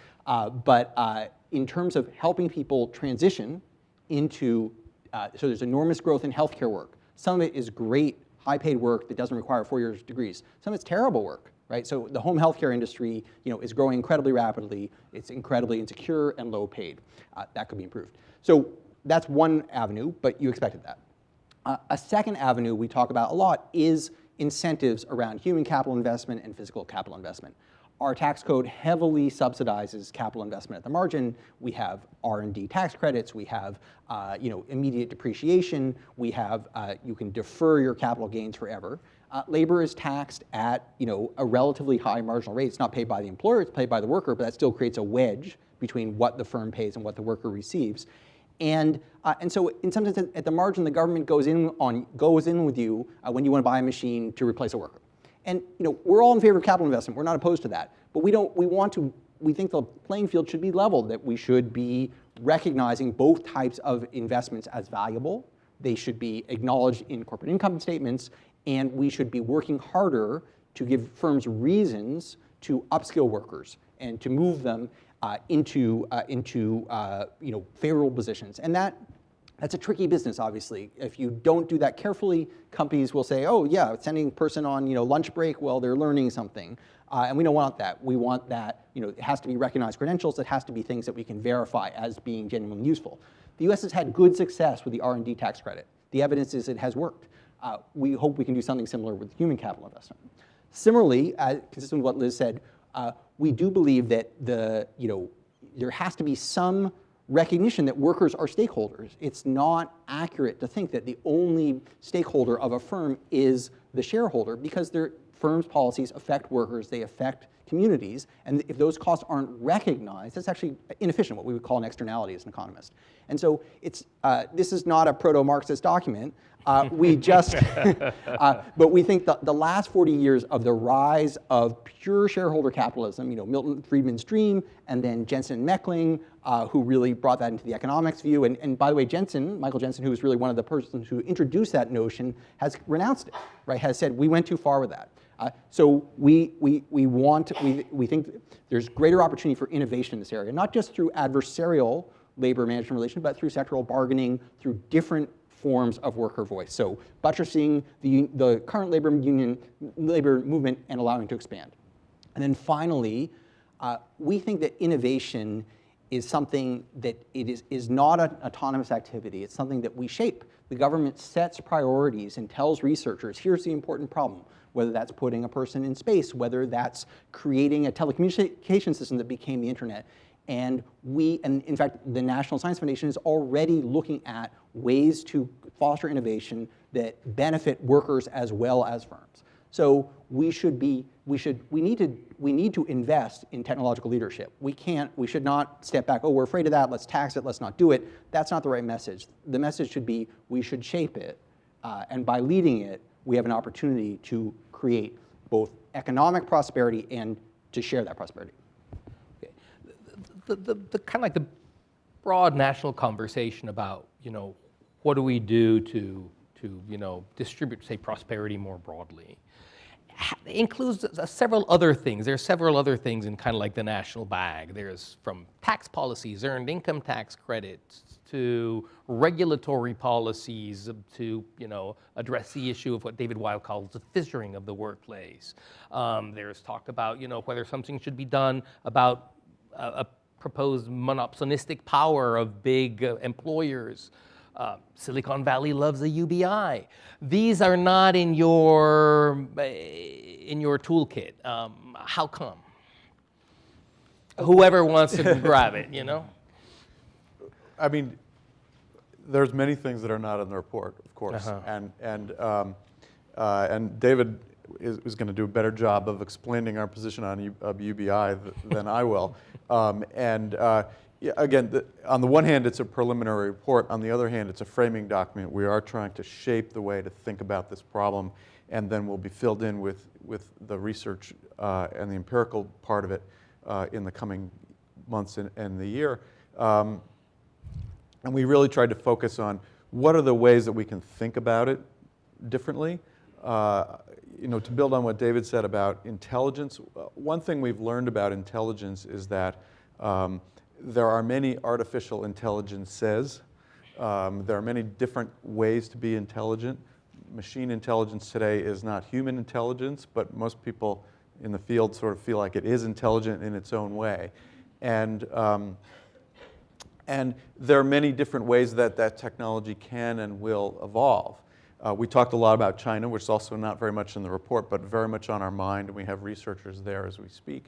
Speaker 4: But in terms of helping people transition into, so there's enormous growth in healthcare work. Some of it is great, high-paid work that doesn't require 4 years degrees. Some of it's terrible work, right? So the home healthcare industry, is growing incredibly rapidly. It's incredibly insecure and low-paid. That could be improved. So that's one avenue, but you expected that. A second avenue we talk about a lot is incentives around human capital investment and physical capital investment. Our tax code heavily subsidizes capital investment at the margin. We have R&D tax credits. We have immediate depreciation. We have you can defer your capital gains forever. Labor is taxed at a relatively high marginal rate. It's not paid by the employer. It's paid by the worker, but that still creates a wedge between what the firm pays and what the worker receives. And so in some sense, at the margin, the government goes in with you when you want to buy a machine to replace a worker. And we're all in favor of capital investment. We're not opposed to that. But we think the playing field should be leveled, that we should be recognizing both types of investments as valuable. They should be acknowledged in corporate income statements, and we should be working harder to give firms reasons to upskill workers and to move them into favorable positions. And that's a tricky business, obviously. If you don't do that carefully, companies will say, oh yeah, sending a person on lunch break, well, they're learning something. And we don't want that. We want that, it has to be recognized credentials. It has to be things that we can verify as being genuinely useful. The US has had good success with the R&D tax credit. The evidence is it has worked. We hope we can do something similar with human capital investment. Similarly, consistent with what Liz said, we do believe that there has to be some recognition that workers are stakeholders. It's not accurate to think that the only stakeholder of a firm is the shareholder, because their firm's policies affect workers, they affect communities, and if those costs aren't recognized, that's actually inefficient, what we would call an externality as an economist. And so this is not a proto-Marxist document. But we think the last 40 years of the rise of pure shareholder capitalism, Milton Friedman's dream, and then Jensen and Meckling, who really brought that into the economics view. And by the way, Michael Jensen, who was really one of the persons who introduced that notion, has renounced it, right? Has said, we went too far with that. So we think there's greater opportunity for innovation in this area, not just through adversarial labor management relations, but through sectoral bargaining, through different forms of worker voice. So buttressing the current labor movement and allowing it to expand. And then finally, we think that innovation is something that is not an autonomous activity. It's something that we shape. The government sets priorities and tells researchers, here's the important problem, whether that's putting a person in space, whether that's creating a telecommunication system that became the internet. And in fact, the National Science Foundation is already looking at ways to foster innovation that benefit workers as well as firms. So we need to invest in technological leadership. We should not step back, oh, we're afraid of that, let's tax it, let's not do it. That's not the right message. The message should be, we should shape it. And by leading it, we have an opportunity to create both economic prosperity and to share that prosperity.
Speaker 3: The kind of like the broad national conversation about, what do we do to distribute, say, prosperity more broadly, it includes several other things. There are several other things in kind of like the national bag. There's from tax policies, earned income tax credits, to regulatory policies to address the issue of what David Weil calls the fissuring of the workplace. There's talk about whether something should be done about a proposed monopolistic power of big employers. Silicon Valley loves the UBI. These are not in your toolkit. How come? Whoever wants to grab it,
Speaker 5: I mean, there's many things that are not in the report, of course, and David is going to do a better job of explaining our position on UBI than I will. Yeah, again, on the one hand, it's a preliminary report. On the other hand, it's a framing document. We are trying to shape the way to think about this problem, and then we'll be filled in with the research and the empirical part of it in the coming months and the year. And we really tried to focus on what are the ways that we can think about it differently. You know, to build on what David said about intelligence, one thing we've learned about intelligence is that there are many artificial intelligences. There are many different ways to be intelligent. Machine intelligence today is not human intelligence, but most people in the field sort of feel like it is intelligent in its own way. And there are many different ways that that technology can and will evolve. We talked a lot about China, which is also not very much in the report, but very much on our mind, and we have researchers there as we speak.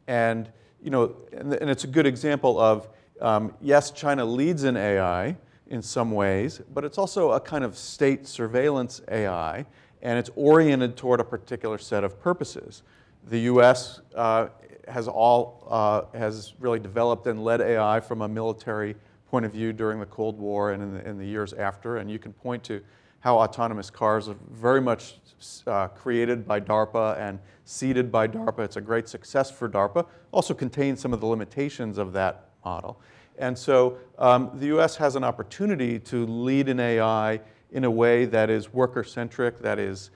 Speaker 5: And you know, and it's a good example of, yes, China leads in AI in some ways, but it's also a kind of state surveillance AI, and it's oriented toward a particular set of purposes. The US has really developed and led AI from a military point of view during the Cold War and in the years after, and you can point to how autonomous cars are very much created by DARPA and seeded by DARPA. It's a great success for DARPA. Also contains some of the limitations of that model. And so the US has an opportunity to lead in AI in a way that is worker-centric, that is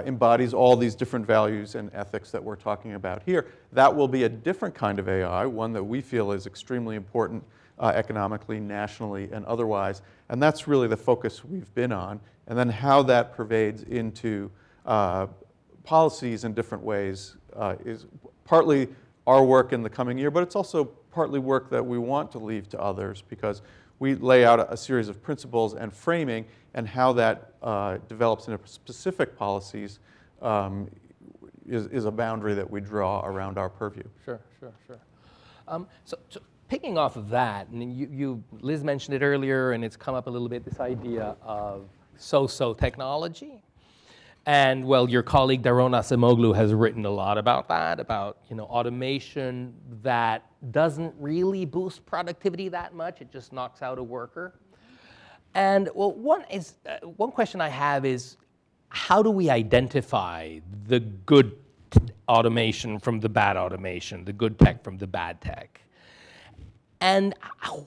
Speaker 5: embodies all these different values and ethics that we're talking about here. That will be a different kind of AI, one that we feel is extremely important economically, nationally, and otherwise. And that's really the focus we've been on. And then how that pervades into policies in different ways is partly our work in the coming year, but it's also partly work that we want to leave to others, because we lay out a series of principles and framing, and how that develops into specific policies is a boundary that we draw around our purview.
Speaker 3: Sure. So picking off of that, and Liz mentioned it earlier, and it's come up a little bit, this idea of so-so technology. And well, your colleague Daron Acemoglu has written a lot about that, about automation that doesn't really boost productivity that much. It just knocks out a worker. And well, one question I have is, how do we identify the good automation from the bad automation, the good tech from the bad tech? And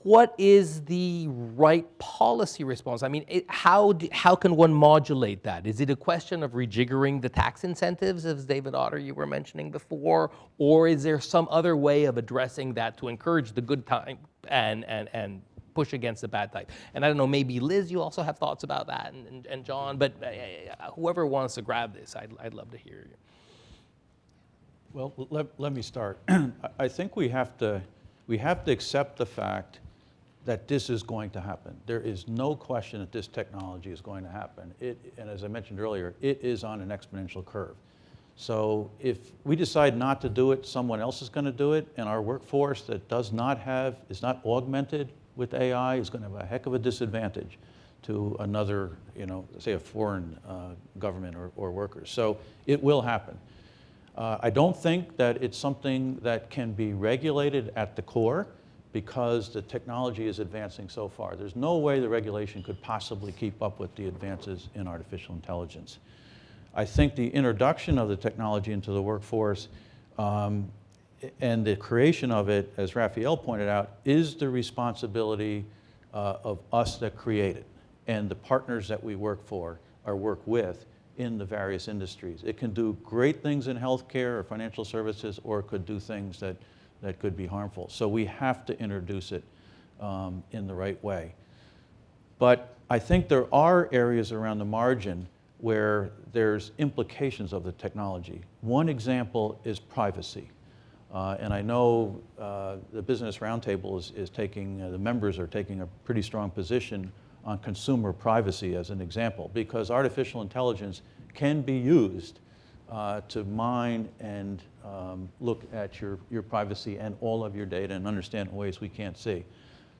Speaker 3: what is the right policy response? I mean, how can one modulate that? Is it a question of rejiggering the tax incentives, as David Otter, you were mentioning before? Or is there some other way of addressing that to encourage the good type and push against the bad type? And I don't know, maybe Liz, you also have thoughts about that, and John, but whoever wants to grab this, I'd love to hear you.
Speaker 6: Well, let me start. I think we have to accept the fact that this is going to happen. There is no question that this technology is going to happen. And as I mentioned earlier, it is on an exponential curve. So if we decide not to do it, someone else is going to do it, and our workforce that is not augmented with AI is going to have a heck of a disadvantage to another, say a foreign government or workers. So it will happen. I don't think that it's something that can be regulated at the core, because the technology is advancing so far. There's no way the regulation could possibly keep up with the advances in artificial intelligence. I think the introduction of the technology into the workforce and the creation of it, as Raphael pointed out, is the responsibility of us that create it and the partners that we work for or work with in the various industries. It can do great things in healthcare or financial services, or it could do things that could be harmful. So we have to introduce it in the right way. But I think there are areas around the margin where there's implications of the technology. One example is privacy. And I know the Business Roundtable is taking, the members are taking a pretty strong position on consumer privacy as an example, because artificial intelligence can be used to mine and look at your privacy and all of your data and understand ways we can't see.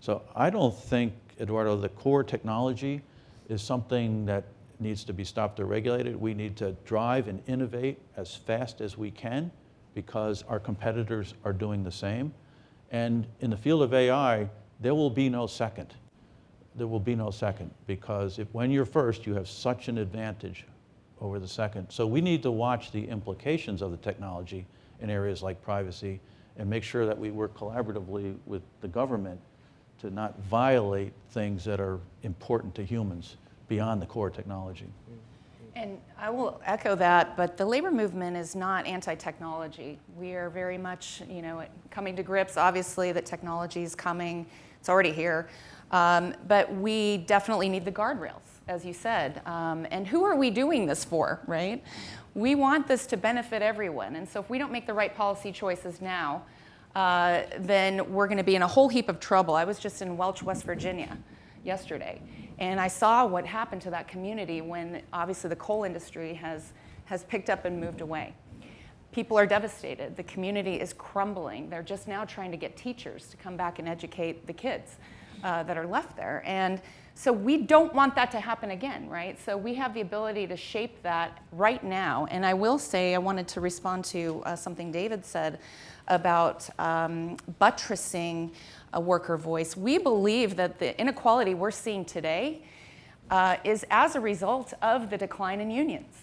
Speaker 6: So I don't think, Eduardo, the core technology is something that needs to be stopped or regulated. We need to drive and innovate as fast as we can because our competitors are doing the same. And in the field of AI, there will be no second. There will be no second, because when you're first, you have such an advantage over the second. So we need to watch the implications of the technology in areas like privacy and make sure that we work collaboratively with the government to not violate things that are important to humans beyond the core technology.
Speaker 8: And I will echo that, but the labor movement is not anti-technology. We are very much, coming to grips, obviously, that technology is coming. It's already here. But we definitely need the guardrails, as you said. And who are we doing this for, right? We want this to benefit everyone. And so if we don't make the right policy choices now, then we're going to be in a whole heap of trouble. I was just in Welch, West Virginia yesterday, and I saw what happened to that community when obviously the coal industry has picked up and moved away. People are devastated. The community is crumbling. They're just now trying to get teachers to come back and educate the kids that are left there. And so we don't want that to happen again, right? So we have the ability to shape that right now. And I will say, I wanted to respond to something David said about buttressing a worker voice. We believe that the inequality we're seeing today is as a result of the decline in unions.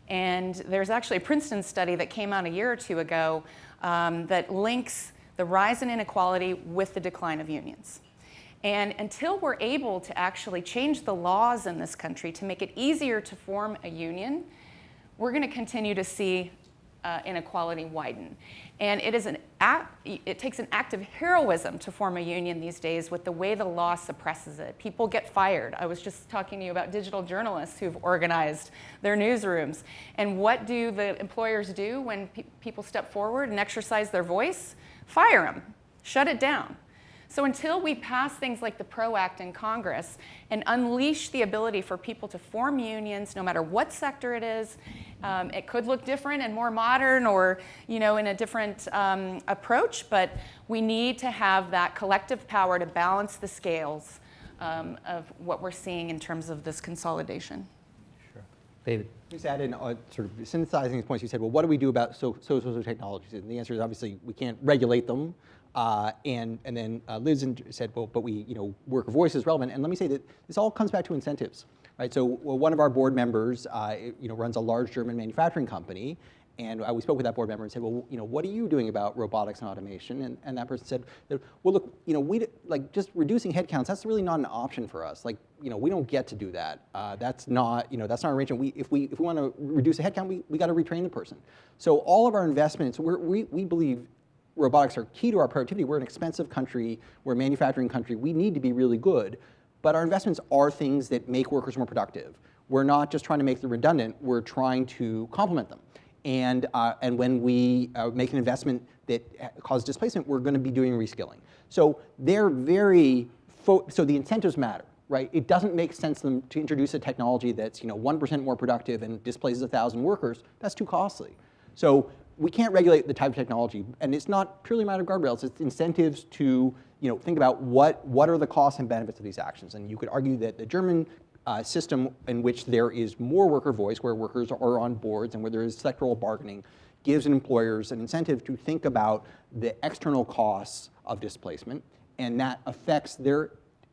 Speaker 8: And there's actually a Princeton study that came out a year or two ago that links the rise in inequality with the decline of unions. And until we're able to actually change the laws in this country to make it easier to form a union, we're going to continue to see inequality widen. And it takes an act of heroism to form a union these days with the way the law suppresses it. People get fired. I was just talking to you about digital journalists who've organized their newsrooms. And what do the employers do when people step forward and exercise their voice? Fire them, shut it down. So until we pass things like the PRO Act in Congress and unleash the ability for people to form unions, no matter what sector it is, it could look different and more modern or in a different approach, but we need to have that collective power to balance the scales of what we're seeing in terms of this consolidation.
Speaker 3: Sure. David?
Speaker 4: Just add in sort of synthesizing these points. You said, well, what do we do about social technologies? And the answer is obviously we can't regulate them. And then Liz said, well, but we, worker voice is relevant. And let me say that this all comes back to incentives, right? So one of our board members, runs a large German manufacturing company. And we spoke with that board member and said, well, what are you doing about robotics and automation? And that person said, well, look, we just reducing headcounts, that's really not an option for us. We don't get to do that. That's not an arrangement. If we want to reduce a headcount, we got to retrain the person. So all of our investments, we believe robotics are key to our productivity. We're an expensive country. We're a manufacturing country. We need to be really good. But our investments are things that make workers more productive. We're not just trying to make them redundant. We're trying to complement them. And when we make an investment that causes displacement, we're going to be doing reskilling. So they're so the incentives matter, right? It doesn't make sense to introduce a technology that's 1% more productive and displaces 1,000 workers. That's too costly. So we can't regulate the type of technology, and it's not purely a matter of guardrails. It's incentives to think about what are the costs and benefits of these actions. And you could argue that the German system in which there is more worker voice, where workers are on boards and where there is sectoral bargaining, gives employers an incentive to think about the external costs of displacement, and that affects their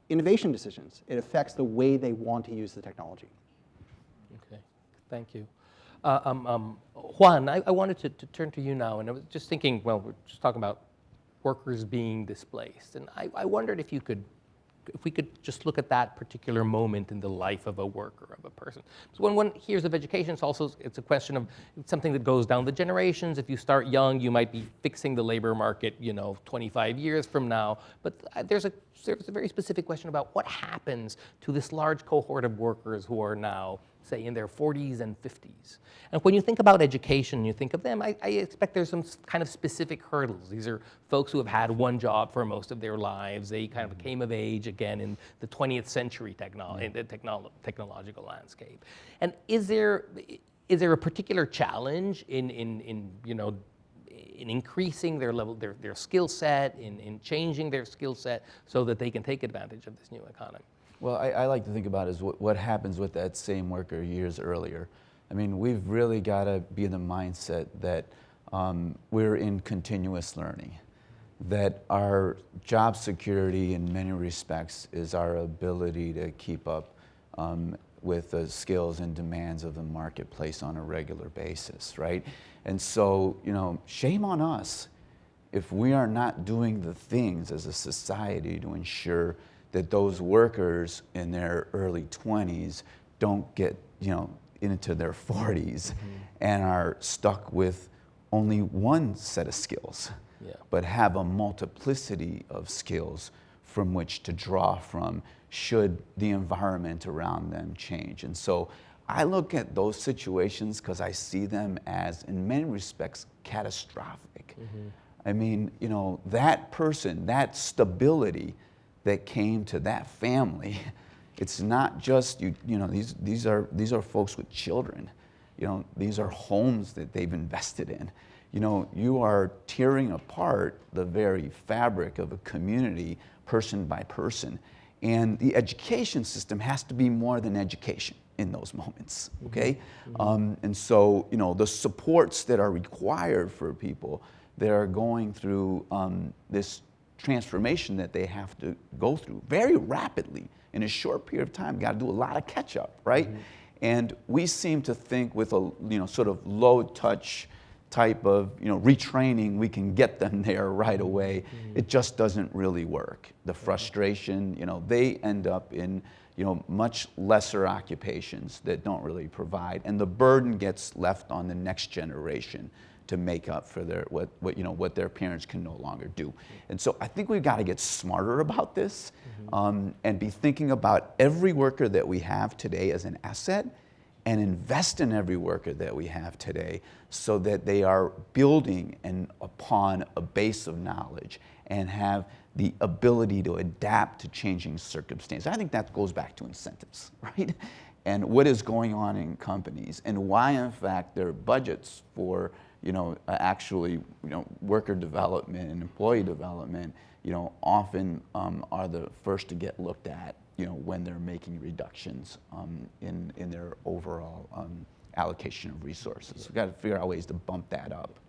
Speaker 4: innovation decisions. It affects the way they want to use the technology.
Speaker 3: Okay, thank you. Juan, I wanted to turn to you now, and I was just thinking, well, we're just talking about workers being displaced, and I wondered if we could just look at that particular moment in the life of a worker, of a person. So when one hears of education, it's a question of something that goes down the generations. If you start young, you might be fixing the labor market, 25 years from now. But there's a very specific question about what happens to this large cohort of workers who are now, say, in their 40s and 50s. And when you think about education, you think of them, I expect there's some kind of specific hurdles. These are folks who have had one job for most of their lives. They kind of came of age, again, in the 20th century technological landscape. And is there a particular challenge in increasing their level, their skill set, in changing their skill set so that they can take advantage of this new economy?
Speaker 7: Well, I like to think about is what happens with that same worker years earlier. I mean, we've really got to be in the mindset that we're in continuous learning, that our job security in many respects is our ability to keep up with the skills and demands of the marketplace on a regular basis, right? And so, shame on us if we are not doing the things as a society to ensure that those workers in their early 20s don't get, into their 40s and are stuck with only one set of skills, but have a multiplicity of skills from which to draw from should the environment around them change. And so I look at those situations because I see them as, in many respects, catastrophic. I mean, that person, that stability that came to that family, it's not just these are folks with children. These are homes that they've invested in. You are tearing apart the very fabric of a community, person by person. And the education system has to be more than education in those moments, okay? And so, the supports that are required for people that are going through this transformation that they have to go through very rapidly in a short period of time, got to do a lot of catch up, right? And we seem to think with a sort of low touch type of retraining, we can get them there right away. It just doesn't really work. The frustration, they end up in much lesser occupations that don't really provide, and the burden gets left on the next generation to make up for what their parents can no longer do. And so I think we've got to get smarter about this and be thinking about every worker that we have today as an asset and invest in every worker that we have today so that they are building upon a base of knowledge and have the ability to adapt to changing circumstances. I think that goes back to incentives, right? And what is going on in companies and why, in fact, their budgets for actually, worker development and employee development, often are the first to get looked at, when they're making reductions in their overall allocation of resources. We've got to figure out ways to bump that up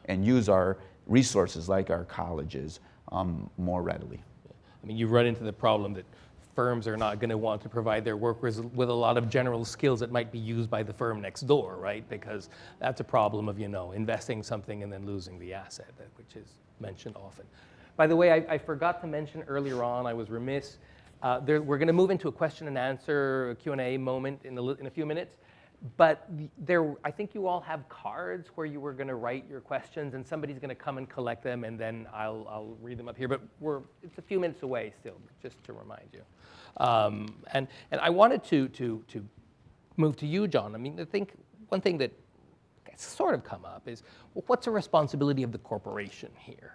Speaker 7: and use our resources like our colleges more readily.
Speaker 3: I mean, you run into the problem that firms are not going to want to provide their workers with a lot of general skills that might be used by the firm next door, right? Because that's a problem of, investing something and then losing the asset, which is mentioned often. By the way, I forgot to mention earlier on, I was remiss, we're going to move into a question and answer, a Q&A moment in a few minutes. But I think you all have cards where you were going to write your questions, and somebody's going to come and collect them, and then I'll read them up here. But it's a few minutes away still, just to remind you. And I wanted to move to you, John. I mean, I think one thing that sort of come up is, well, what's the responsibility of the corporation here?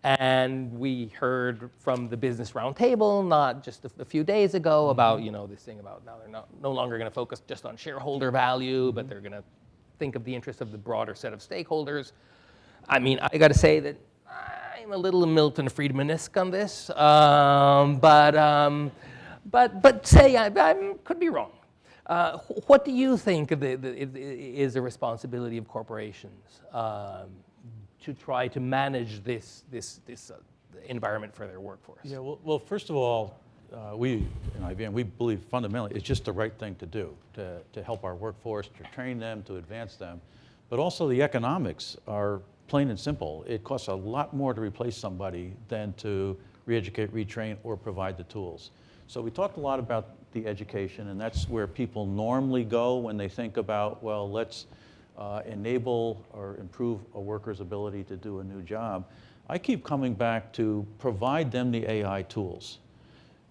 Speaker 3: And we heard from the Business Roundtable not just a few days ago about this thing about now they're no longer going to focus just on shareholder value, but they're going to think of the interests of the broader set of stakeholders. I mean, I got to say that I'm a little Milton Friedman-esque on this, but say I could be wrong. What do you think is the responsibility of corporations to try to manage this environment for their workforce?
Speaker 6: Yeah, well, first of all, we in IBM, we believe fundamentally it's just the right thing to do to help our workforce, to train them, to advance them. But also the economics are plain and simple. It costs a lot more to replace somebody than to re-educate, retrain, or provide the tools. So we talked a lot about the education, and that's where people normally go when they think about, well, let's enable or improve a worker's ability to do a new job. I keep coming back to provide them the AI tools.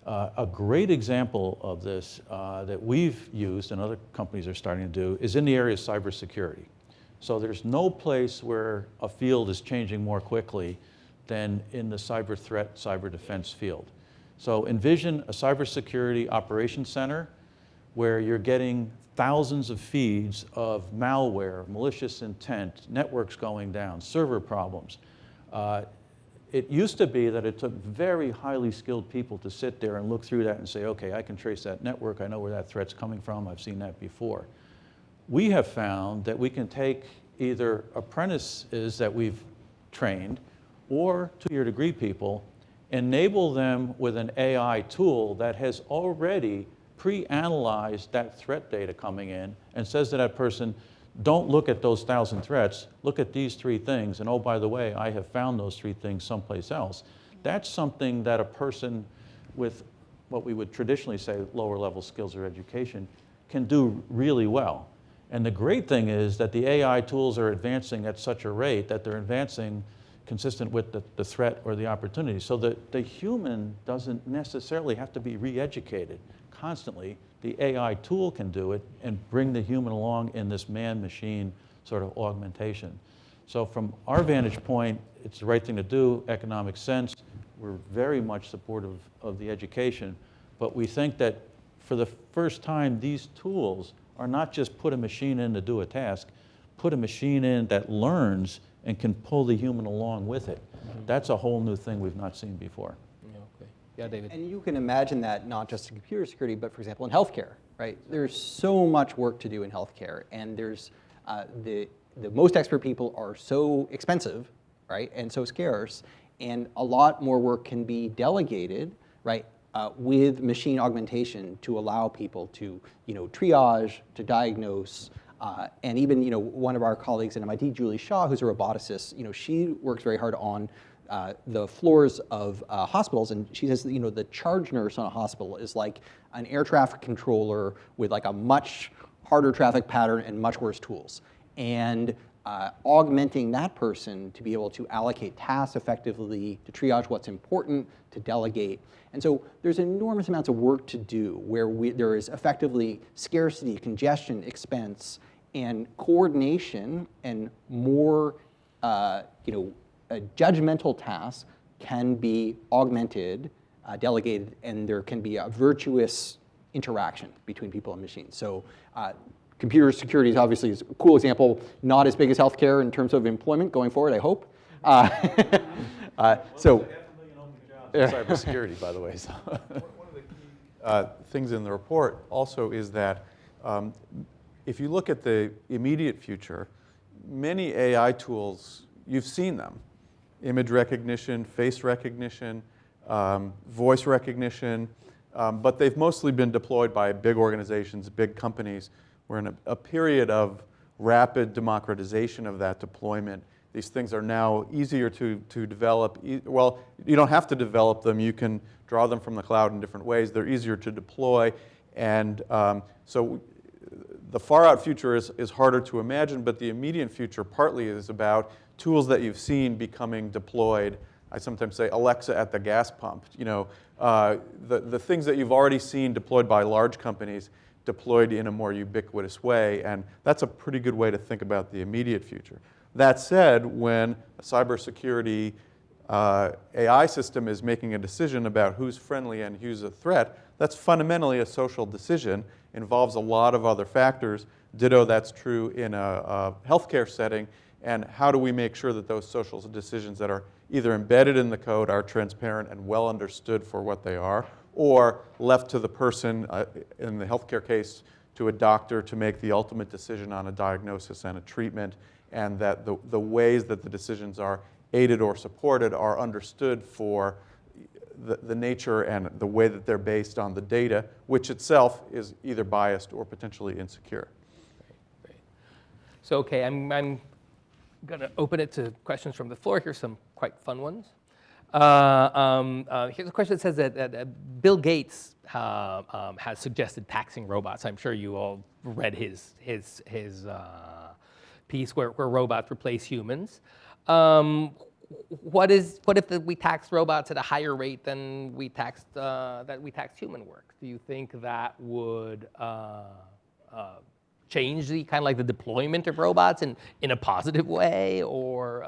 Speaker 6: A great example of this that we've used and other companies are starting to do is in the area of cybersecurity. So there's no place where a field is changing more quickly than in the cyber threat, cyber defense field. So envision a cybersecurity operations center where you're getting thousands of feeds of malware, malicious intent, networks going down, server problems. It used to be that it took very highly skilled people to sit there and look through that and say, okay, I can trace that network, I know where that threat's coming from, I've seen that before. We have found that we can take either apprentices that we've trained or two-year degree people, enable them with an AI tool that has already pre-analyzed that threat data coming in and says to that person, don't look at those 1,000 threats, look at these 3 things, and oh, by the way, I have found those 3 things someplace else. That's something that a person with what we would traditionally say lower level skills or education can do really well. And the great thing is that the AI tools are advancing at such a rate that they're advancing consistent with the threat or the opportunity. So the human doesn't necessarily have to be re-educated constantly. The AI tool can do it and bring the human along in this man-machine sort of augmentation. So from our vantage point, it's the right thing to do, economic sense. We're very much supportive of the education, but we think that for the first time, these tools are not just put a machine in to do a task, put a machine in that learns and can pull the human along with it. That's a whole new thing we've not seen before.
Speaker 3: Yeah, okay. Yeah, David.
Speaker 4: And you can imagine that not just in computer security, but for example in healthcare, right? There's so much work to do in healthcare, and there's the most expert people are so expensive, right, and so scarce, and a lot more work can be delegated, right, with machine augmentation to allow people to, triage, to diagnose, and even, one of our colleagues at MIT, Julie Shaw, who's a roboticist, she works very hard on the floors of hospitals, and she says, the charge nurse on a hospital is like an air traffic controller with like a much harder traffic pattern and much worse tools. And augmenting that person to be able to allocate tasks effectively, to triage what's important, to delegate. And so there's enormous amounts of work to do where there is effectively scarcity, congestion, expense, and coordination, and more judgmental tasks can be augmented, delegated, and there can be a virtuous interaction between people and machines. So computer security is obviously a cool example, not as big as healthcare in terms of employment going forward, I hope. So.
Speaker 5: Cybersecurity, by the way. So. One of the key things in the report also is that if you look at the immediate future, many AI tools, you've seen them. Image recognition, face recognition, voice recognition, but they've mostly been deployed by big organizations, big companies. We're in a period of rapid democratization of that deployment. These things are now easier to develop. Well, you don't have to develop them. You can draw them from the cloud in different ways. They're easier to deploy. And so the far out future is harder to imagine, but the immediate future partly is about tools that you've seen becoming deployed. I sometimes say Alexa at the gas pump. The things that you've already seen deployed by large companies deployed in a more ubiquitous way, and that's a pretty good way to think about the immediate future. That said, when a cybersecurity AI system is making a decision about who's friendly and who's a threat, that's fundamentally a social decision, involves a lot of other factors. Ditto, that's true in a healthcare setting, and how do we make sure that those social decisions that are either embedded in the code are transparent and well understood for what they are, or left to the person, in the healthcare case, to a doctor to make the ultimate decision on a diagnosis and a treatment, and that the ways that the decisions are aided or supported are understood for the nature and the way that they're based on the data, which itself is either biased or potentially insecure.
Speaker 3: Great. So, okay, I'm going to open it to questions from the floor. Here's some quite fun ones. Here's a question that says that Bill Gates has suggested taxing robots. I'm sure you all read his piece where robots replace humans. What if we tax robots at a higher rate than we taxed human work? Do you think that would change the kind of like the deployment of robots in a positive way, or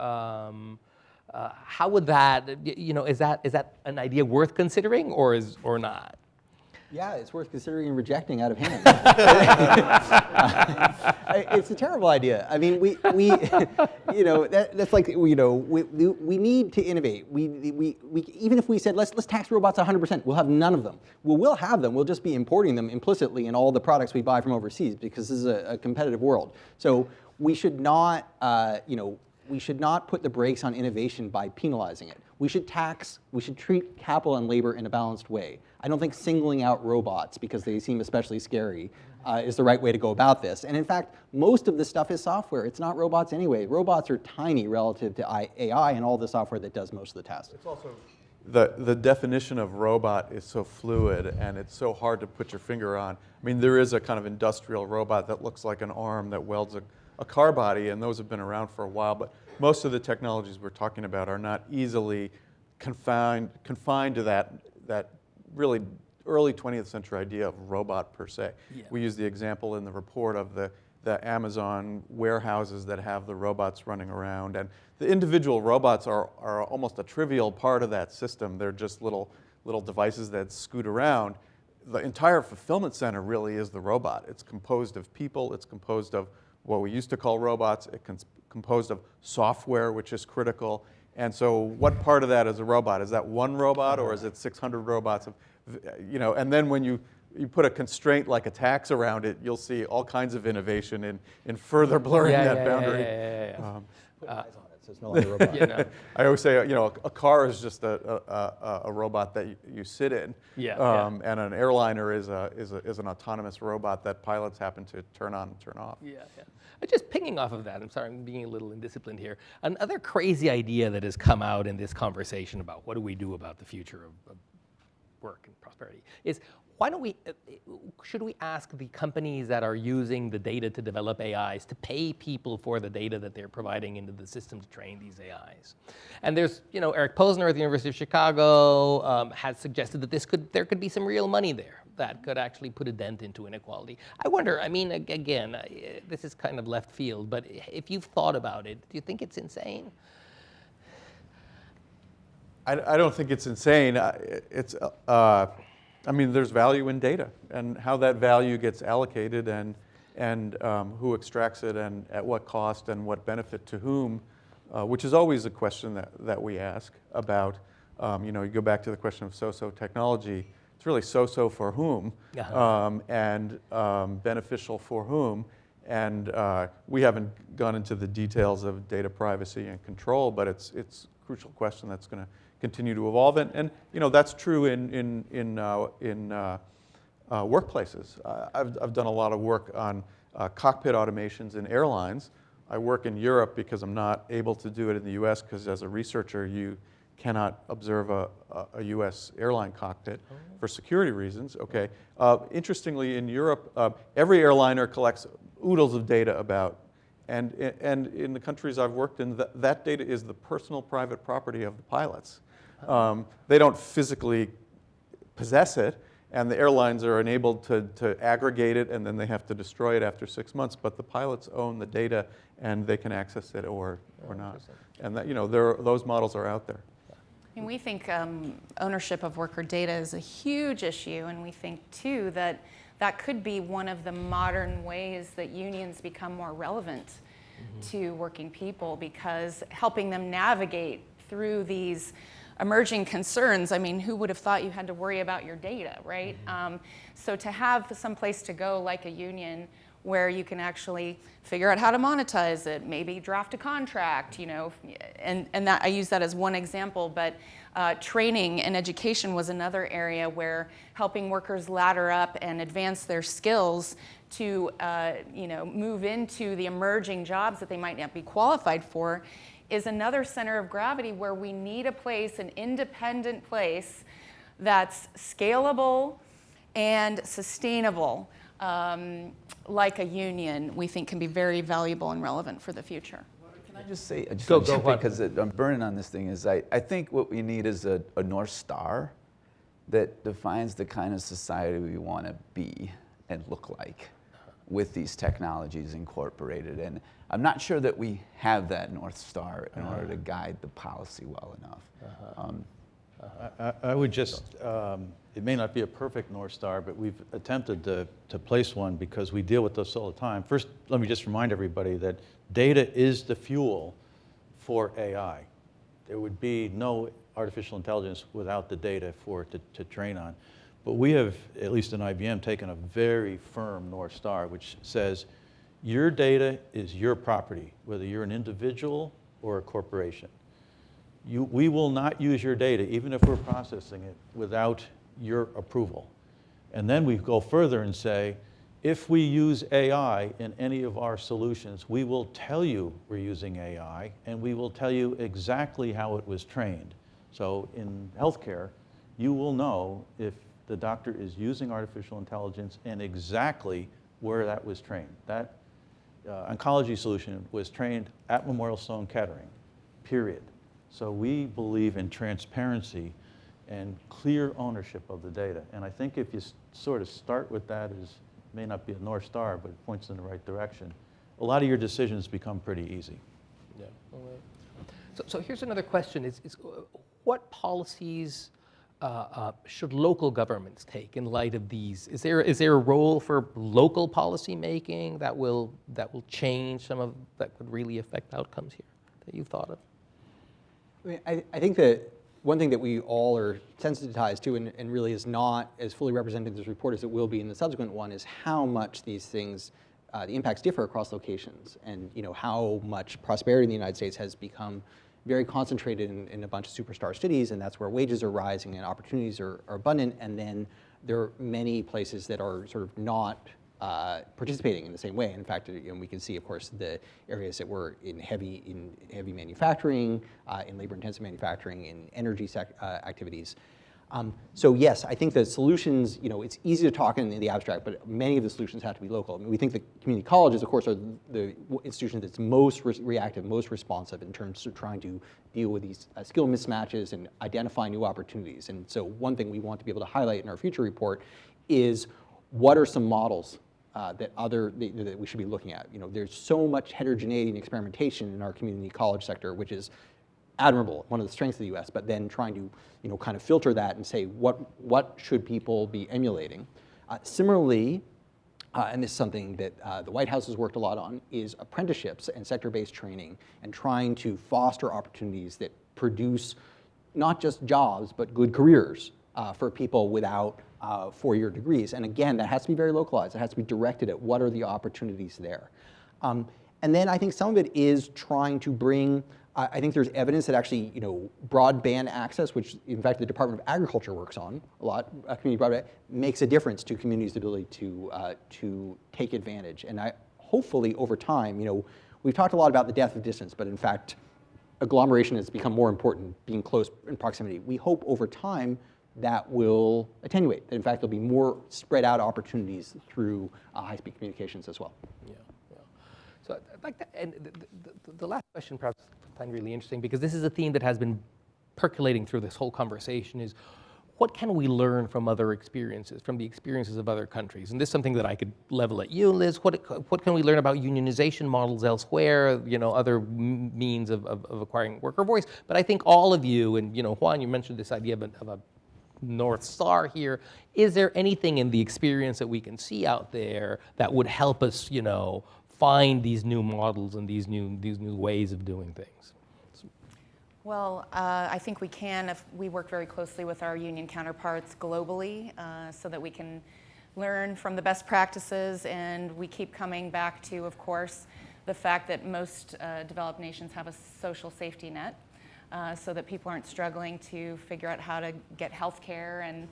Speaker 3: how would that, is that an idea worth considering, or not?
Speaker 4: Yeah, it's worth considering rejecting out of hand. It's a terrible idea. I mean, we you know, that's like, you know, we need to innovate. We even if we said let's tax robots 100%, we'll have none of them. Well, we'll have them. We'll just be importing them implicitly in all the products we buy from overseas because this is a competitive world. So we should not, you know, we should not put the brakes on innovation by penalizing it. We should treat capital and labor in a balanced way. I don't think singling out robots because they seem especially scary is the right way to go about this. And in fact, most of this stuff is software. It's not robots anyway. Robots are tiny relative to AI and all the software that does most of the tasks.
Speaker 5: It's also the definition of robot is so fluid and it's so hard to put your finger on. I mean, there is a kind of industrial robot that looks like an arm that welds a car body, and those have been around for a while, but most of the technologies we're talking about are not easily confined to that really early 20th century idea of robot per se. Yeah. We use the example in the report of the Amazon warehouses that have the robots running around, and the individual robots are almost a trivial part of that system. They're just little devices that scoot around. The entire fulfillment center really is the robot. It's composed of people, it's composed of what we used to call robots, it's composed of software, which is critical. And so what part of that is a robot? Is that one robot or is it 600 robots? You know, and then when you put a constraint like a tax around it, you'll see all kinds of innovation in further blurring that boundary.
Speaker 4: So it's no longer a robot.
Speaker 3: You know.
Speaker 5: I always say, you know, a car is just a robot that you sit in, and an airliner is an autonomous robot that pilots happen to turn on and turn off.
Speaker 3: Yeah. Just pinging off of that, I'm sorry, I'm being a little indisciplined here. Another crazy idea that has come out in this conversation about what do we do about the future of work and prosperity is, why don't we, should we ask the companies that are using the data to develop AIs to pay people for the data that they're providing into the system to train these AIs? And there's, you know, Eric Posner at the University of Chicago has suggested that there could be some real money there that could actually put a dent into inequality. I wonder, I mean, again, this is kind of left field, but if you've thought about it, do you think it's insane?
Speaker 5: I don't think it's insane. I mean, there's value in data, and how that value gets allocated, and who extracts it, and at what cost, and what benefit to whom, which is always a question that we ask about. You know, you go back to the question of so-so technology. It's really so-so for whom, and beneficial for whom. And we haven't gone into the details of data privacy and control, but it's a crucial question that's going to continue to evolve, and you know, that's true in workplaces. I've done a lot of work on cockpit automations in airlines. I work in Europe because I'm not able to do it in the US, because as a researcher you cannot observe a US airline cockpit for security reasons. Okay. Interestingly, in Europe, every airliner collects oodles of data about. And in the countries I've worked in, that data is the personal private property of the pilots. They don't physically possess it, and the airlines are enabled to aggregate it, and then they have to destroy it after 6 months. But the pilots own the data, and they can access it or not. And that, you know, those models are out there.
Speaker 8: And we think ownership of worker data is a huge issue, and we think too that could be one of the modern ways that unions become more relevant to working people, because helping them navigate through these emerging concerns. I mean, who would have thought you had to worry about your data, right? So to have some place to go like a union where you can actually figure out how to monetize it, maybe draft a contract, you know, and that, I use that as one example, but training and education was another area where helping workers ladder up and advance their skills to, you know, move into the emerging jobs that they might not be qualified for is another center of gravity where we need a place, an independent place that's scalable and sustainable. Like a union, we think can be very valuable and relevant for the future.
Speaker 7: Can I just say,
Speaker 3: Go
Speaker 7: because I'm burning on this thing, is I think what we need is a North Star that defines the kind of society we want to be and look like with these technologies incorporated. And I'm not sure that we have that North Star in order to guide the policy well enough.
Speaker 6: I would just, it may not be a perfect North Star, but we've attempted to place one because we deal with this all the time. First, let me just remind everybody that data is the fuel for AI. There would be no artificial intelligence without the data for it to train on. But we have, at least in IBM, taken a very firm North Star, which says your data is your property, whether you're an individual or a corporation. We will not use your data, even if we're processing it, without your approval. And then we go further and say, if we use AI in any of our solutions, we will tell you we're using AI, and we will tell you exactly how it was trained. So in healthcare, you will know if the doctor is using artificial intelligence and exactly where that was trained. That oncology solution was trained at Memorial Sloan Kettering, period. So we believe in transparency and clear ownership of the data. And I think if you sort of start with that, as may not be a North Star, but it points in the right direction, a lot of your decisions become pretty easy.
Speaker 3: Yeah. So here's another question: is what policies should local governments take in light of these? Is there a role for local policy making that will change some of that could really affect outcomes here that you've thought of?
Speaker 4: I mean, I think that one thing that we all are sensitized to and really is not as fully represented in this report as it will be in the subsequent one is how much these things, the impacts differ across locations, and how much prosperity in the United States has become very concentrated in a bunch of superstar cities, and that's where wages are rising and opportunities are abundant, and then there are many places that are sort of not participating in the same way. In fact, we can see, of course, the areas that were in heavy manufacturing, in labor-intensive manufacturing, in energy activities. So yes, I think the solutions, it's easy to talk in the abstract, but many of the solutions have to be local. I mean, we think the community colleges, of course, are the institution that's most reactive, most responsive in terms of trying to deal with these skill mismatches and identify new opportunities. And so one thing we want to be able to highlight in our future report is what are some models that we should be looking at. There's so much heterogeneity and experimentation in our community college sector, which is admirable, one of the strengths of the U.S., but then trying to kind of filter that and say what should people be emulating. Similarly, and this is something that the White House has worked a lot on, is apprenticeships and sector-based training and trying to foster opportunities that produce not just jobs, but good careers for people without four-year degrees. And again, that has to be very localized. It has to be directed at what are the opportunities there. And then I think some of it is trying to bring, I think there's evidence that actually, broadband access, which in fact the Department of Agriculture works on a lot, community broadband, makes a difference to communities' ability to take advantage. And hopefully over time, we've talked a lot about the death of distance, but in fact, agglomeration has become more important, being close in proximity. We hope over time that will attenuate. That in fact, there'll be more spread out opportunities through high-speed communications as well.
Speaker 3: Yeah. So I'd like that, and the last question perhaps I find really interesting, because this is a theme that has been percolating through this whole conversation, is what can we learn from other experiences, from the experiences of other countries? And this is something that I could level at you, Liz. What can we learn about unionization models elsewhere, other means of acquiring worker voice? But I think all of you, and Juan, you mentioned this idea of a North Star here. Is there anything in the experience that we can see out there that would help us, find these new models and these new ways of doing things?
Speaker 8: Well, I think we can if we work very closely with our union counterparts globally so that we can learn from the best practices, and we keep coming back to, of course, the fact that most developed nations have a social safety net. So that people aren't struggling to figure out how to get health care and,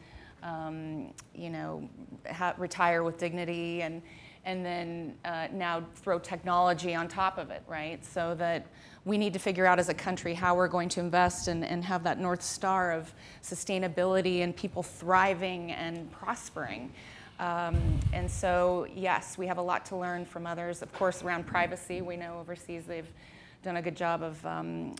Speaker 8: retire with dignity, and then now throw technology on top of it, right? So that we need to figure out as a country how we're going to invest and have that North Star of sustainability and people thriving and prospering. And so, yes, we have a lot to learn from others. Of course, around privacy, we know overseas they've done a good job of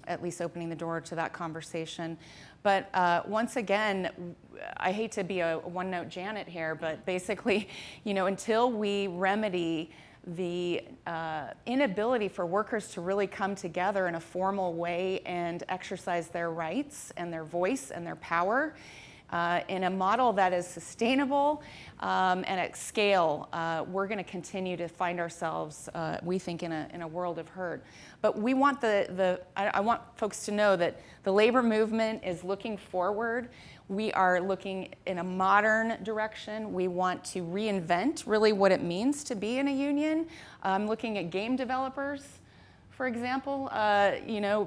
Speaker 8: at least opening the door to that conversation. But once again, I hate to be a one-note Janet here, but basically, until we remedy the inability for workers to really come together in a formal way and exercise their rights and their voice and their power in a model that is sustainable and at scale, we're going to continue to find ourselves, we think, in a world of hurt. But we want I want folks to know that the labor movement is looking forward. We are looking in a modern direction. We want to reinvent really what it means to be in a union. Looking at game developers, for example,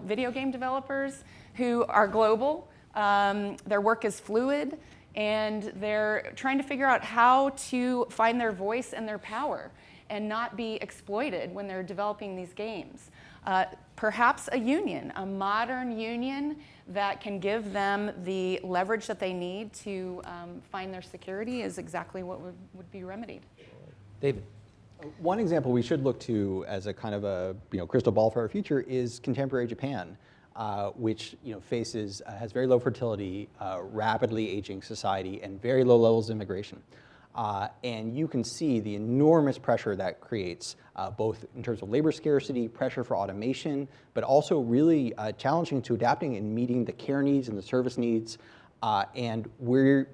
Speaker 8: video game developers who are global. Their work is fluid, and they're trying to figure out how to find their voice and their power and not be exploited when they're developing these games. Perhaps a union, a modern union that can give them the leverage that they need to find their security is exactly what would be remedied.
Speaker 3: David.
Speaker 4: One example we should look to as a kind of a crystal ball for our future is contemporary Japan, which has very low fertility, rapidly aging society, and very low levels of immigration. And you can see the enormous pressure that creates, both in terms of labor scarcity, pressure for automation, but also really challenging to adapting and meeting the care needs and the service needs. And we're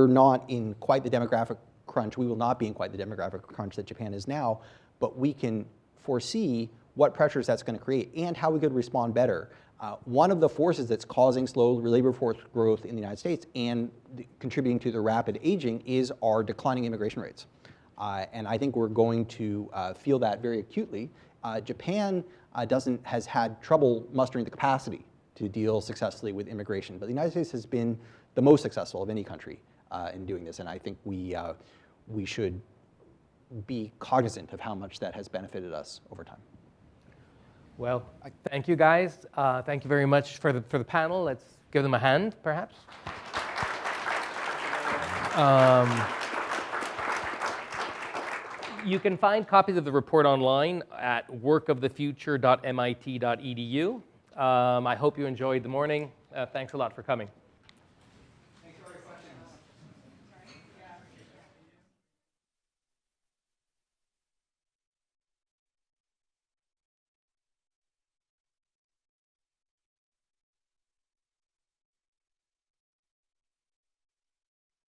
Speaker 4: not in quite the demographic crunch. We will not be in quite the demographic crunch that Japan is now, but we can foresee what pressures that's going to create and how we could respond better. One of the forces that's causing slow labor force growth in the United States and contributing to the rapid aging is our declining immigration rates. And I think we're going to feel that very acutely. Japan has had trouble mustering the capacity to deal successfully with immigration, but the United States has been the most successful of any country in doing this, and I think we should be cognizant of how much that has benefited us over time.
Speaker 3: Well, thank you guys. Thank you very much for the panel. Let's give them a hand, perhaps. You can find copies of the report online at workofthefuture.mit.edu. I hope you enjoyed the morning. Thanks a lot for coming.